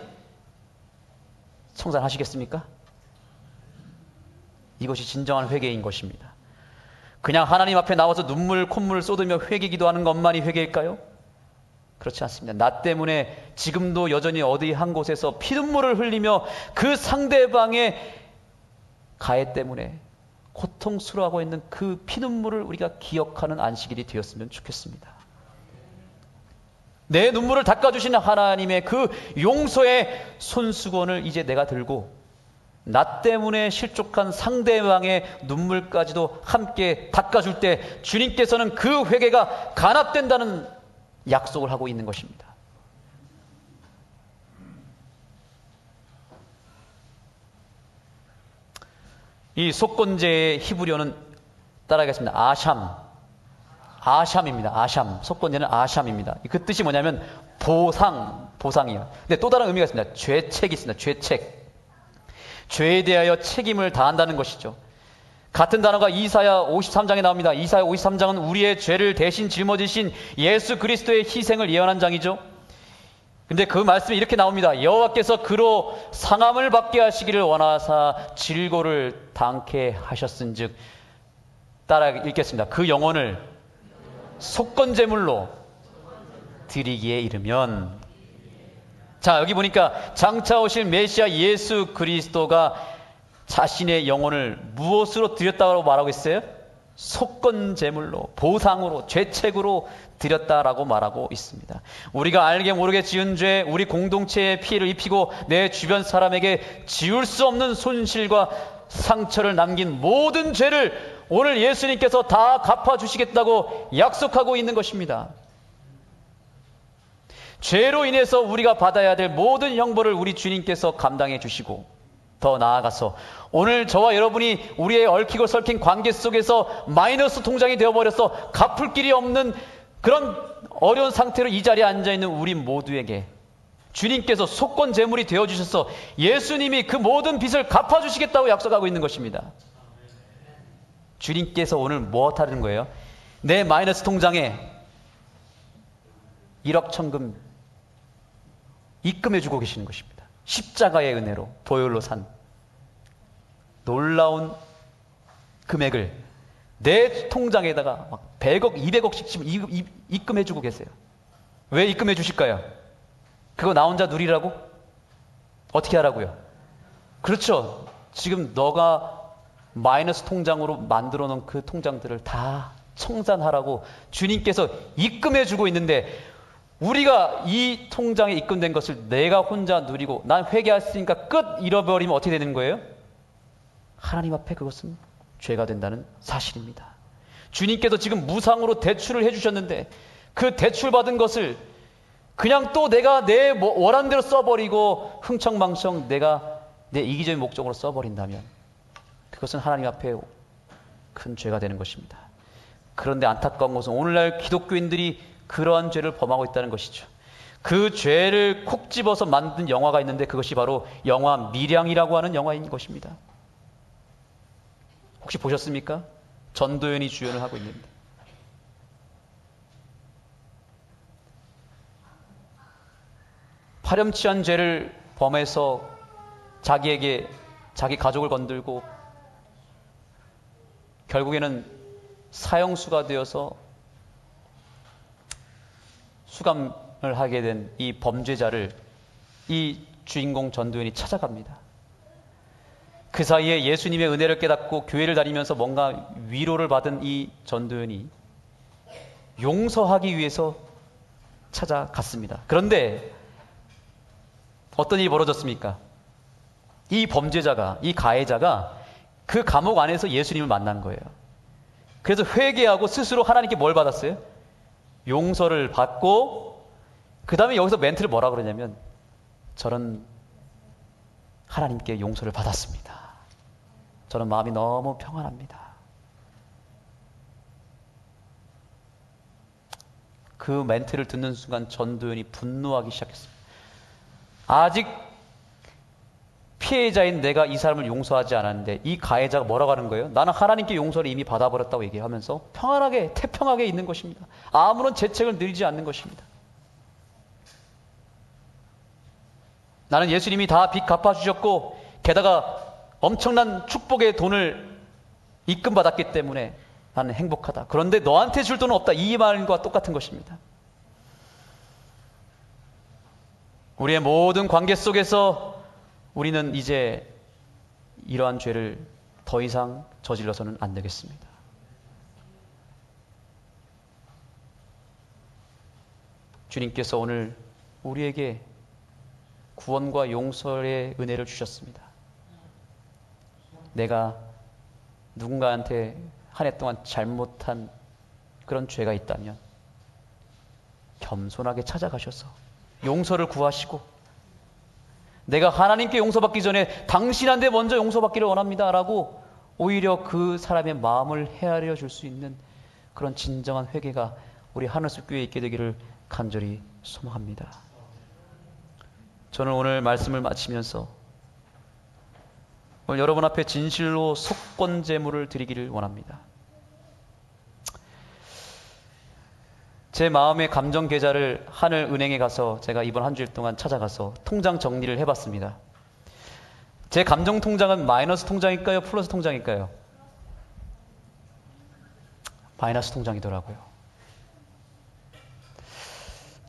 [SPEAKER 6] 청산하시겠습니까? 이것이 진정한 회개인 것입니다. 그냥 하나님 앞에 나와서 눈물 콧물 쏟으며 회개 기도하는 것만이 회개일까요? 그렇지 않습니다. 나 때문에 지금도 여전히 어디 한 곳에서 피눈물을 흘리며 그 상대방의 가해 때문에 고통스러워하고 있는 그 피눈물을 우리가 기억하는 안식일이 되었으면 좋겠습니다. 내 눈물을 닦아주시는 하나님의 그 용서의 손수건을 이제 내가 들고 나 때문에 실족한 상대방의 눈물까지도 함께 닦아줄 때 주님께서는 그 회개가 간합된다는 약속을 하고 있는 것입니다. 이 속건제의 히브리어는 따라하겠습니다. 아샴입니다. 아샴. 속건제는 아샴입니다. 그 뜻이 뭐냐면 보상이에요. 근데 또 다른 의미가 있습니다. 죄책이 있습니다. 죄책. 죄에 대하여 책임을 다한다는 것이죠. 같은 단어가 이사야 53장에 나옵니다. 이사야 53장은 우리의 죄를 대신 짊어지신 예수 그리스도의 희생을 예언한 장이죠. 근데 그 말씀이 이렇게 나옵니다. 여호와께서 그로 상함을 받게 하시기를 원하사 질고를 당케 하셨은즉, 따라 읽겠습니다. 그 영혼을 속건제물로 드리기에 이르면. 자, 여기 보니까 장차 오실 메시아 예수 그리스도가 자신의 영혼을 무엇으로 드렸다고 말하고 있어요? 속건제물로, 보상으로, 죄책으로 드렸다라고 말하고 있습니다. 우리가 알게 모르게 지은 죄, 우리 공동체에 피해를 입히고 내 주변 사람에게 지울 수 없는 손실과 상처를 남긴 모든 죄를 오늘 예수님께서 다 갚아주시겠다고 약속하고 있는 것입니다. 죄로 인해서 우리가 받아야 될 모든 형벌을 우리 주님께서 감당해 주시고, 더 나아가서 오늘 저와 여러분이 우리의 얽히고 설킨 관계 속에서 마이너스 통장이 되어버려서 갚을 길이 없는 그런 어려운 상태로 이 자리에 앉아있는 우리 모두에게 주님께서 속건제물이 되어주셔서 예수님이 그 모든 빚을 갚아주시겠다고 약속하고 있는 것입니다. 주님께서 오늘 무엇 하는 거예요? 내 마이너스 통장에 1억 천금 입금해주고 계시는 것입니다. 십자가의 은혜로 보혈로 산 놀라운 금액을 내 통장에다가 막 100억, 200억씩 지금 입금해주고 계세요. 왜 입금해 주실까요? 그거 나 혼자 누리라고? 어떻게 하라고요? 그렇죠. 지금 너가 마이너스 통장으로 만들어 놓은 그 통장들을 다 청산하라고 주님께서 입금해 주고 있는데, 우리가 이 통장에 입금된 것을 내가 혼자 누리고 난 회개했으니까 끝 잃어버리면 어떻게 되는 거예요? 하나님 앞에 그것은 죄가 된다는 사실입니다. 주님께서 지금 무상으로 대출을 해주셨는데 그 대출받은 것을 그냥 또 내가 내 원하는 대로 써버리고 흥청망청 내가 내 이기적인 목적으로 써버린다면 그것은 하나님 앞에 큰 죄가 되는 것입니다. 그런데 안타까운 것은 오늘날 기독교인들이 그러한 죄를 범하고 있다는 것이죠. 그 죄를 콕 집어서 만든 영화가 있는데 그것이 바로 영화 밀양이라고 하는 영화인 것입니다. 혹시 보셨습니까? 전도연이 주연을 하고 있는데, 파렴치한 죄를 범해서 자기 가족을 건들고 결국에는 사형수가 되어서 수감을 하게 된 이 범죄자를 이 주인공 전도연이 찾아갑니다. 그 사이에 예수님의 은혜를 깨닫고 교회를 다니면서 뭔가 위로를 받은 이 전도연이 용서하기 위해서 찾아갔습니다. 그런데 어떤 일이 벌어졌습니까? 이 범죄자가, 이 가해자가 그 감옥 안에서 예수님을 만난 거예요. 그래서 회개하고 스스로 하나님께 뭘 받았어요? 용서를 받고, 그 다음에 여기서 멘트를 뭐라 그러냐면, 저는 하나님께 용서를 받았습니다. 저는 마음이 너무 평안합니다. 그 멘트를 듣는 순간 전도연이 분노하기 시작했습니다. 아직 피해자인 내가 이 사람을 용서하지 않았는데 이 가해자가 뭐라고 하는 거예요? 나는 하나님께 용서를 이미 받아버렸다고 얘기하면서 평안하게, 태평하게 있는 것입니다. 아무런 재책을 늘리지 않는 것입니다. 나는 예수님이 다 빚 갚아주셨고 게다가 엄청난 축복의 돈을 입금받았기 때문에 나는 행복하다. 그런데 너한테 줄 돈은 없다. 이 말과 똑같은 것입니다. 우리의 모든 관계 속에서 우리는 이제 이러한 죄를 더 이상 저질러서는 안 되겠습니다. 주님께서 오늘 우리에게 구원과 용서의 은혜를 주셨습니다. 내가 누군가한테 한 해 동안 잘못한 그런 죄가 있다면 겸손하게 찾아가셔서 용서를 구하시고, 내가 하나님께 용서받기 전에 당신한테 먼저 용서받기를 원합니다 라고 오히려 그 사람의 마음을 헤아려 줄 수 있는 그런 진정한 회개가 우리 하늘숲 교회에 있게 되기를 간절히 소망합니다. 저는 오늘 말씀을 마치면서 오늘 여러분 앞에 진실로 속건제물을 드리기를 원합니다. 제 마음의 감정 계좌를 하늘은행에 가서 제가 이번 한 주일 동안 찾아가서 통장 정리를 해봤습니다. 제 감정 통장은 마이너스 통장일까요? 플러스 통장일까요? 마이너스 통장이더라고요.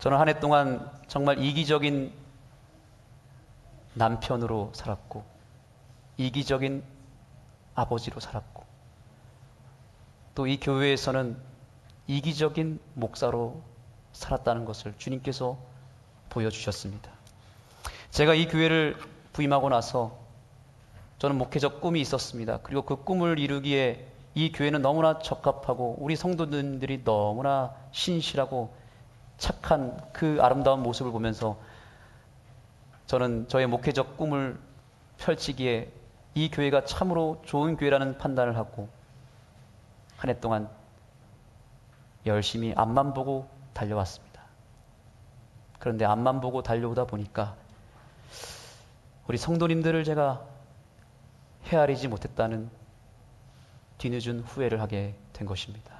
[SPEAKER 6] 저는 한 해 동안 정말 이기적인 남편으로 살았고, 이기적인 아버지로 살았고, 또 이 교회에서는 이기적인 목사로 살았다는 것을 주님께서 보여주셨습니다. 제가 이 교회를 부임하고 나서 저는 목회적 꿈이 있었습니다. 그리고 그 꿈을 이루기에 이 교회는 너무나 적합하고 우리 성도님들이 너무나 신실하고 착한 그 아름다운 모습을 보면서 저는 저의 목회적 꿈을 펼치기에 이 교회가 참으로 좋은 교회라는 판단을 하고 한 해 동안 열심히 앞만 보고 달려왔습니다. 그런데 앞만 보고 달려오다 보니까 우리 성도님들을 제가 헤아리지 못했다는 뒤늦은 후회를 하게 된 것입니다.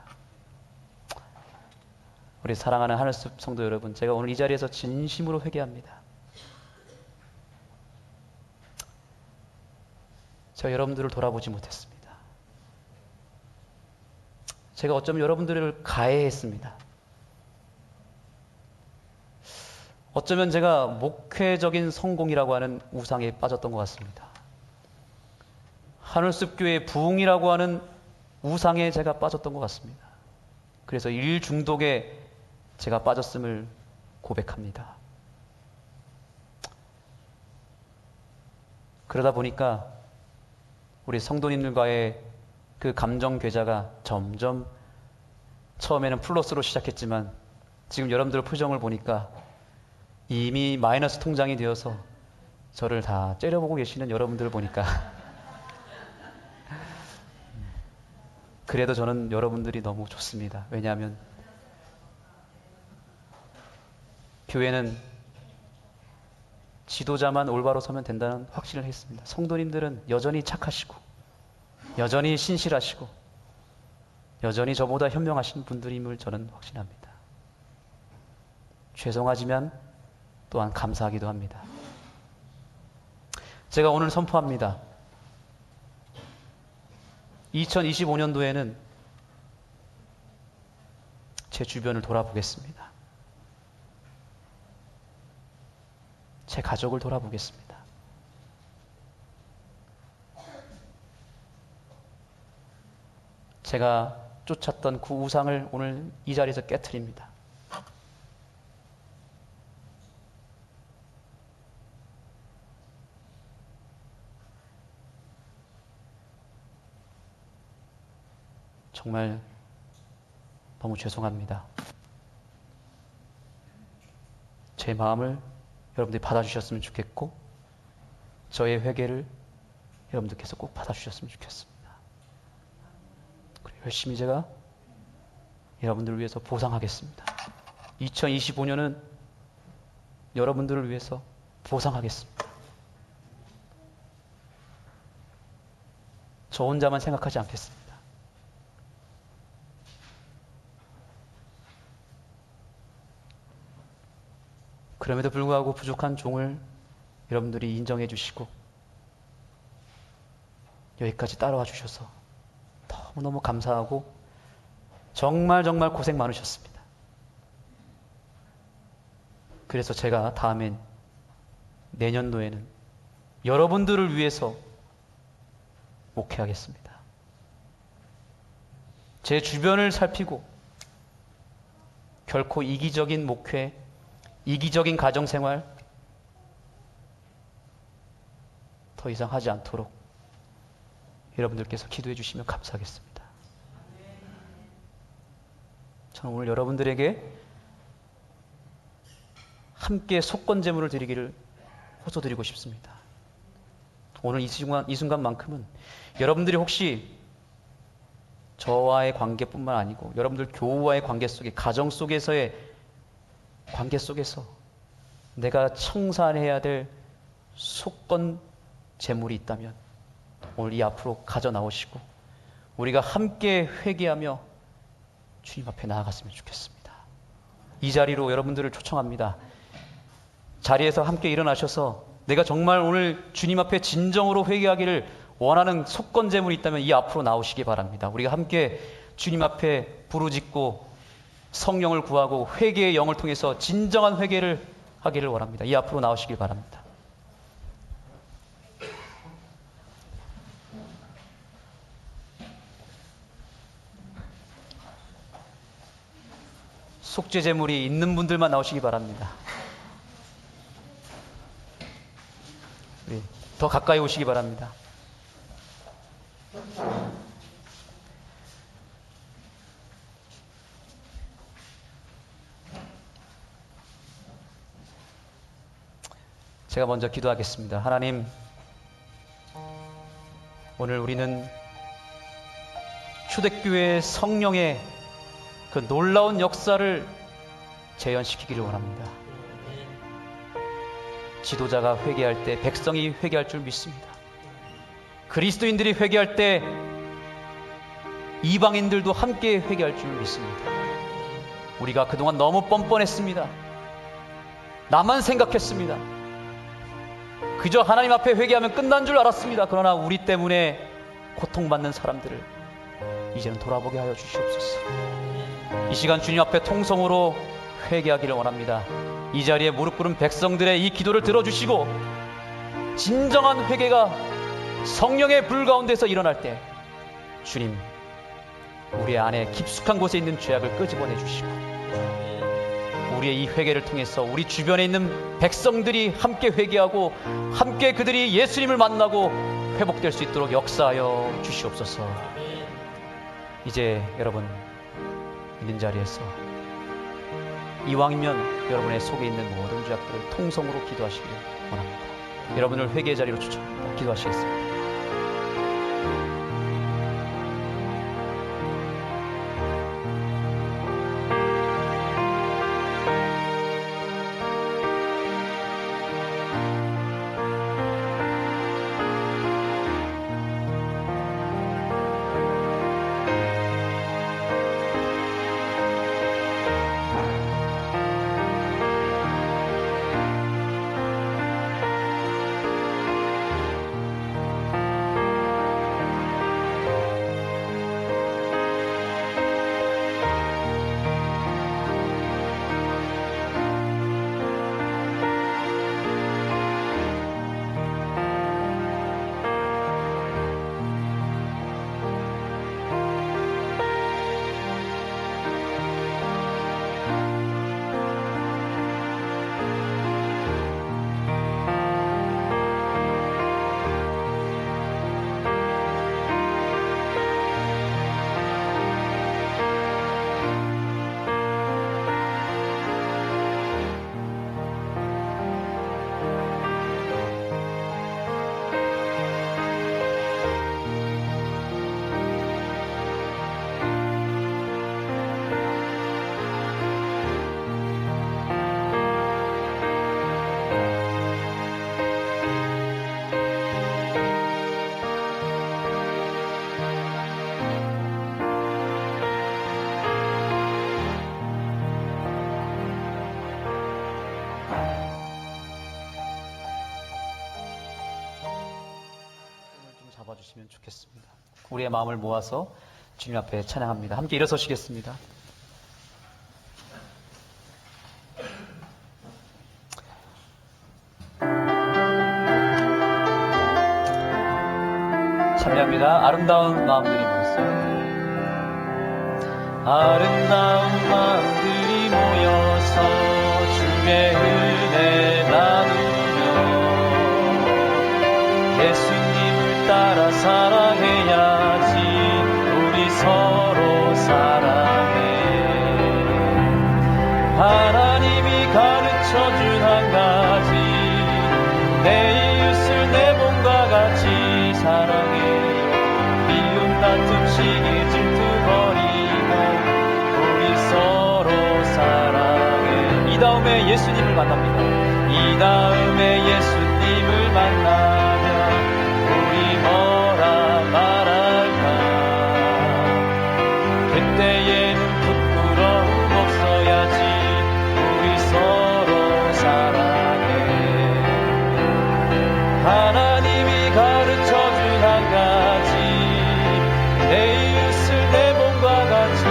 [SPEAKER 6] 우리 사랑하는 하늘숲 성도 여러분, 제가 오늘 이 자리에서 진심으로 회개합니다. 제가 여러분들을 돌아보지 못했습니다. 제가 어쩌면 여러분들을 가해했습니다. 어쩌면 제가 목회적인 성공이라고 하는 우상에 빠졌던 것 같습니다. 하늘숲교회 부흥이라고 하는 우상에 제가 빠졌던 것 같습니다. 그래서 일 중독에 제가 빠졌음을 고백합니다. 그러다 보니까 우리 성도님들과의 그 감정 괴자가 점점 처음에는 플러스로 시작했지만 지금 여러분들 표정을 보니까 이미 마이너스 통장이 되어서 저를 다 째려보고 계시는 여러분들을 보니까 그래도 저는 여러분들이 너무 좋습니다. 왜냐하면 교회는 지도자만 올바로 서면 된다는 확신을 했습니다. 성도님들은 여전히 착하시고 여전히 신실하시고 여전히 저보다 현명하신 분들임을 저는 확신합니다. 죄송하지만 또한 감사하기도 합니다. 제가 오늘 선포합니다. 2025년도에는 제 주변을 돌아보겠습니다. 제 가족을 돌아보겠습니다. 제가 쫓았던 그 우상을 오늘 이 자리에서 깨트립니다. 정말 너무 죄송합니다. 제 마음을 여러분들이 받아주셨으면 좋겠고 저의 회개를 여러분들께서 꼭 받아주셨으면 좋겠습니다. 그리고 열심히 제가 여러분들을 위해서 보상하겠습니다. 2025년은 여러분들을 위해서 보상하겠습니다. 저 혼자만 생각하지 않겠습니다. 그럼에도 불구하고 부족한 종을 여러분들이 인정해 주시고 여기까지 따라와 주셔서 너무너무 감사하고 정말 고생 많으셨습니다. 그래서 제가 다음엔 내년도에는 여러분들을 위해서 목회하겠습니다. 제 주변을 살피고 결코 이기적인 목회, 이기적인 가정생활 더 이상 하지 않도록 여러분들께서 기도해 주시면 감사하겠습니다. 저는 오늘 여러분들에게 함께 속건제물을 드리기를 호소드리고 싶습니다. 오늘 이 순간만큼은 여러분들이 혹시 저와의 관계뿐만 아니고 여러분들 교우와의 관계 속에, 가정 속에서의 관계 속에서 내가 청산해야 될 속건 재물이 있다면 오늘 이 앞으로 가져 나오시고 우리가 함께 회개하며 주님 앞에 나아갔으면 좋겠습니다. 이 자리로 여러분들을 초청합니다. 자리에서 함께 일어나셔서 내가 정말 오늘 주님 앞에 진정으로 회개하기를 원하는 속건 재물이 있다면 이 앞으로 나오시기 바랍니다. 우리가 함께 주님 앞에 부르짖고 성령을 구하고 회개의 영을 통해서 진정한 회개를 하기를 원합니다. 이 앞으로 나오시기 바랍니다. 속죄 제물이 있는 분들만 나오시기 바랍니다. 더 가까이 오시기 바랍니다. 제가 먼저 기도하겠습니다. 하나님, 오늘 우리는 초대교회의 성령의 그 놀라운 역사를 재현시키기를 원합니다. 지도자가 회개할 때 백성이 회개할 줄 믿습니다. 그리스도인들이 회개할 때 이방인들도 함께 회개할 줄 믿습니다. 우리가 그동안 너무 뻔뻔했습니다. 나만 생각했습니다. 그저 하나님 앞에 회개하면 끝난 줄 알았습니다. 그러나 우리 때문에 고통받는 사람들을 이제는 돌아보게 하여 주시옵소서. 이 시간 주님 앞에 통성으로 회개하기를 원합니다. 이 자리에 무릎 꿇은 백성들의 이 기도를 들어주시고 진정한 회개가 성령의 불 가운데서 일어날 때 주님, 우리 안에 깊숙한 곳에 있는 죄악을 끄집어내 주시고 우리의 이 회개를 통해서 우리 주변에 있는 백성들이 함께 회개하고 함께 그들이 예수님을 만나고 회복될 수 있도록 역사하여 주시옵소서. 이제 여러분 있는 자리에서 이왕이면 여러분의 속에 있는 모든 죄악들을 통성으로 기도하시기를 원합니다. 여러분을 회개의 자리로 초청합니다. 기도하시겠습니다. 잡아주시면 좋겠습니다. 우리의 마음을 모아서 주님 앞에 찬양합니다. 함께 일어서시겠습니다. 찬양합니다. 아름다운 마음들이 모였어요. 아름다운 마음들이 모여서 주의 은혜 나누며 예수님을 따라 사랑해야지. 우리 서로 사랑해. 하나님이 가르쳐준 한 가지, 내 이웃을 내 몸과 같이 사랑해. 미움 다툼 시기 질투 버리고 우리 서로 사랑해. 이 다음에 예수님을 만납니다. 이 다음에 예수님을 만나면 우리 뭐라 말할까. 그때에는 부끄러움 없어야지. 우리 서로 사랑해. 하나님이 가르쳐준 한 가지, 내 이웃을 내 몸과 같이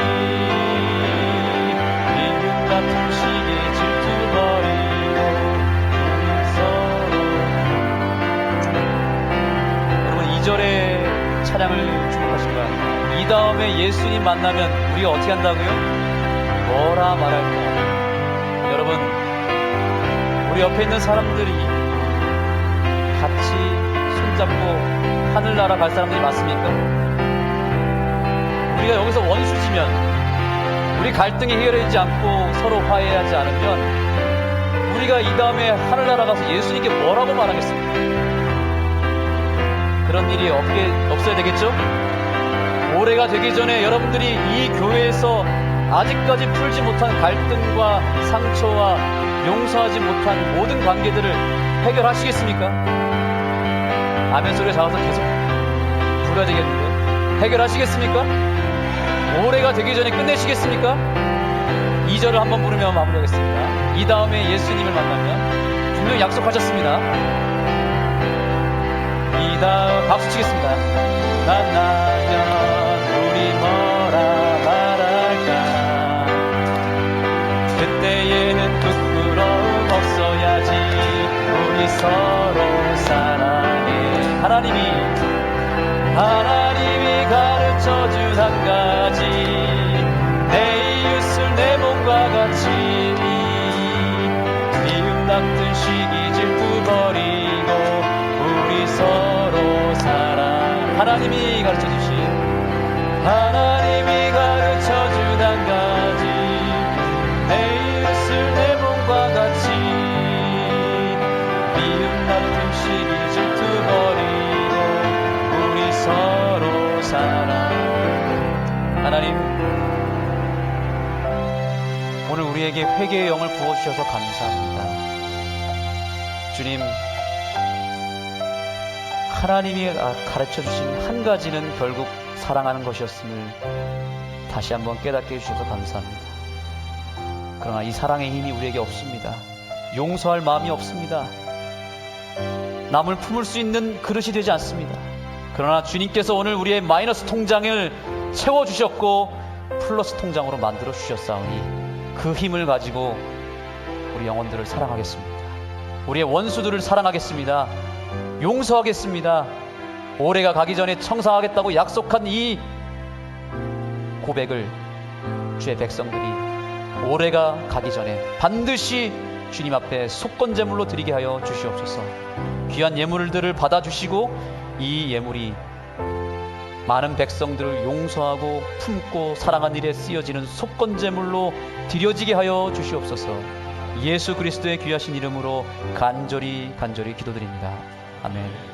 [SPEAKER 6] 미움 다툼 시기 질투 버리고 우리 서로. 여러분 2절의 찬양을 주목하시기 바랍니다. 이 다음에 예수님 만나면 우리가 어떻게 한다고요? 뭐라 말할까? 여러분, 우리 옆에 있는 사람들이 같이 손잡고 하늘나라 갈 사람들이 맞습니까? 우리가 여기서 원수지면, 우리 갈등이 해결되지 않고 서로 화해하지 않으면 우리가 이 다음에 하늘나라 가서 예수님께 뭐라고 말하겠습니까? 그런 일이 없어야 되겠죠? 올해가 되기 전에 여러분들이 이 교회에서 아직까지 풀지 못한 갈등과 상처와 용서하지 못한 모든 관계들을 해결하시겠습니까? 아멘 소리가 작아서 계속 불어야 되겠는데 해결하시겠습니까? 올해가 되기 전에 끝내시겠습니까? 2절을 한번 부르며 마무리하겠습니다. 이 다음에 예수님을 만나면 분명히 약속하셨습니다. 이 다음 박수 치겠습니다. 만나면 우리 하나님이 가르쳐준 한 가지, 내 이웃을 내 몸과 같이 미움 닦든 시기 질투 버리고 우리 서로 사랑. 하나님이 가르쳐주신, 하나님이 가르쳐준 한 가지, 내 이웃을 내 몸과 같이 미움 닦든 시기 질투 버리고 우리 서로 사랑. 하나님, 오늘 우리에게 회개의 영을 부어주셔서 감사합니다. 주님, 하나님이 가르쳐주신 한 가지는 결국 사랑하는 것이었음을 다시 한번 깨닫게 해주셔서 감사합니다. 그러나 이 사랑의 힘이 우리에게 없습니다. 용서할 마음이 없습니다. 남을 품을 수 있는 그릇이 되지 않습니다. 그러나 주님께서 오늘 우리의 마이너스 통장을 채워주셨고 플러스 통장으로 만들어 주셨사오니 그 힘을 가지고 우리 영혼들을 사랑하겠습니다. 우리의 원수들을 사랑하겠습니다. 용서하겠습니다. 올해가 가기 전에 청산하겠다고 약속한 이 고백을 주의 백성들이 올해가 가기 전에 반드시 주님 앞에 속건제물로 드리게 하여 주시옵소서. 귀한 예물들을 받아주시고 이 예물이 많은 백성들을 용서하고 품고 사랑한 일에 쓰여지는 속건제물로 드려지게 하여 주시옵소서. 예수 그리스도의 귀하신 이름으로 간절히 기도드립니다. 아멘.